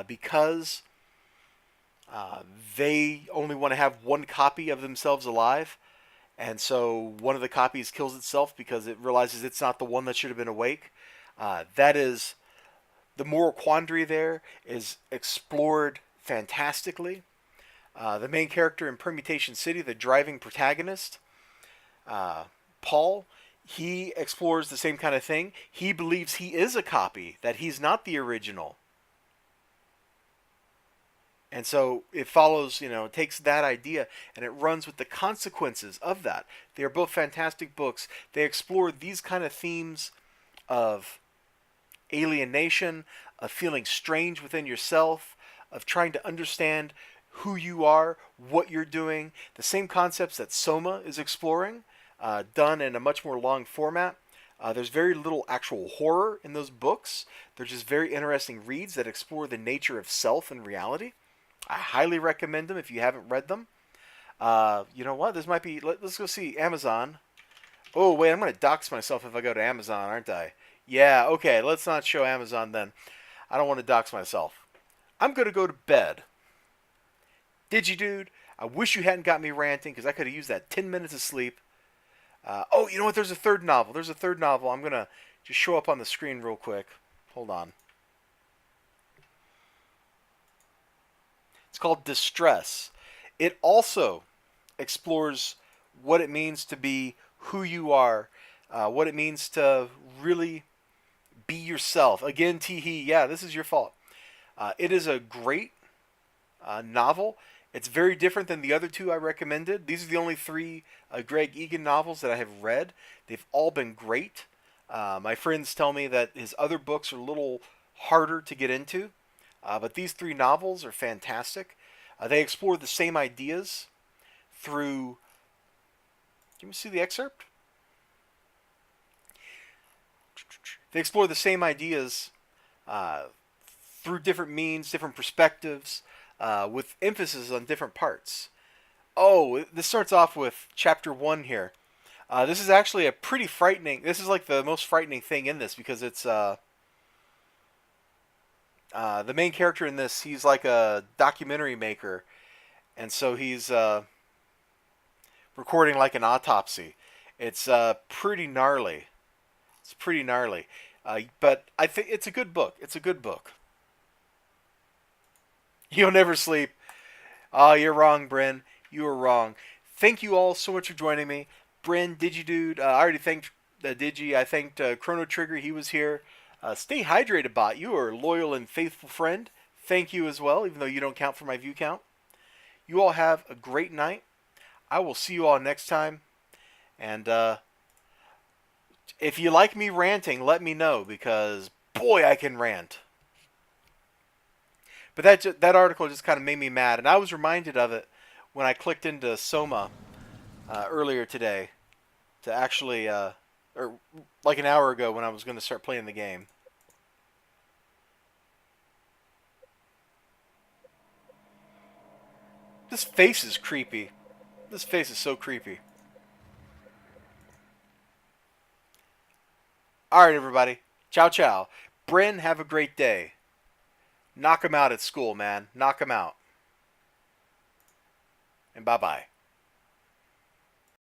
because they only want to have one copy of themselves alive. And so one of the copies kills itself because it realizes it's not the one that should have been awake. That is, the moral quandary there is explored fantastically. The main character in Permutation City, the driving protagonist, Paul, he explores the same kind of thing. He believes he is a copy, that he's not the original. And so it follows, it takes that idea and it runs with the consequences of that. They are both fantastic books. They explore these kind of themes of alienation, of feeling strange within yourself, of trying to understand who you are, what you're doing. The same concepts that SOMA is exploring, done in a much more long format. There's very little actual horror in those books. They're just very interesting reads that explore the nature of self and reality. I highly recommend them if you haven't read them. You know what? This might be... Let's go see Amazon. Oh, wait, I'm going to dox myself if I go to Amazon, aren't I? Yeah, okay, let's not show Amazon then. I don't want to dox myself. I'm going to go to bed. Digidude, I wish you hadn't got me ranting because I could have used that 10 minutes of sleep. Oh, you know what? There's a third novel. I'm going to just show up on the screen real quick. Hold on. It's called Distress. It also explores what it means to be who you are, what it means to really be yourself. Again, Teehee, yeah, this is your fault. It is a great novel. It's very different than the other two I recommended. These are the only three Greg Egan novels that I have read. They've all been great. My friends tell me that his other books are a little harder to get into. But these three novels are fantastic. They explore the same ideas through... Can you see the excerpt? They explore the same ideas through different means, different perspectives, with emphasis on different parts. Oh, this starts off with chapter 1 here. This is actually a pretty frightening... This is like the most frightening thing in this because it's... the main character in this, he's like a documentary maker, and so he's recording like an autopsy. It's pretty gnarly. It's pretty gnarly. But I think it's a good book. It's a good book. You'll never sleep. Oh, you're wrong, Bryn. You are wrong. Thank you all so much for joining me. Bryn, Digidude, I already thanked Digi. I thanked Chrono Trigger. He was here. Stay hydrated, bot. You are a loyal and faithful friend. Thank you as well, even though you don't count for my view count. You all have a great night. I will see you all next time. And if you like me ranting, let me know, because boy, I can rant. But that article just kind of made me mad, and I was reminded of it when I clicked into SOMA earlier today to actually... or like an hour ago when I was going to start playing the game. This face is creepy. This face is so creepy. Alright, everybody. Ciao, ciao. Bryn, have a great day. Knock him out at school, man. Knock him out. And bye-bye.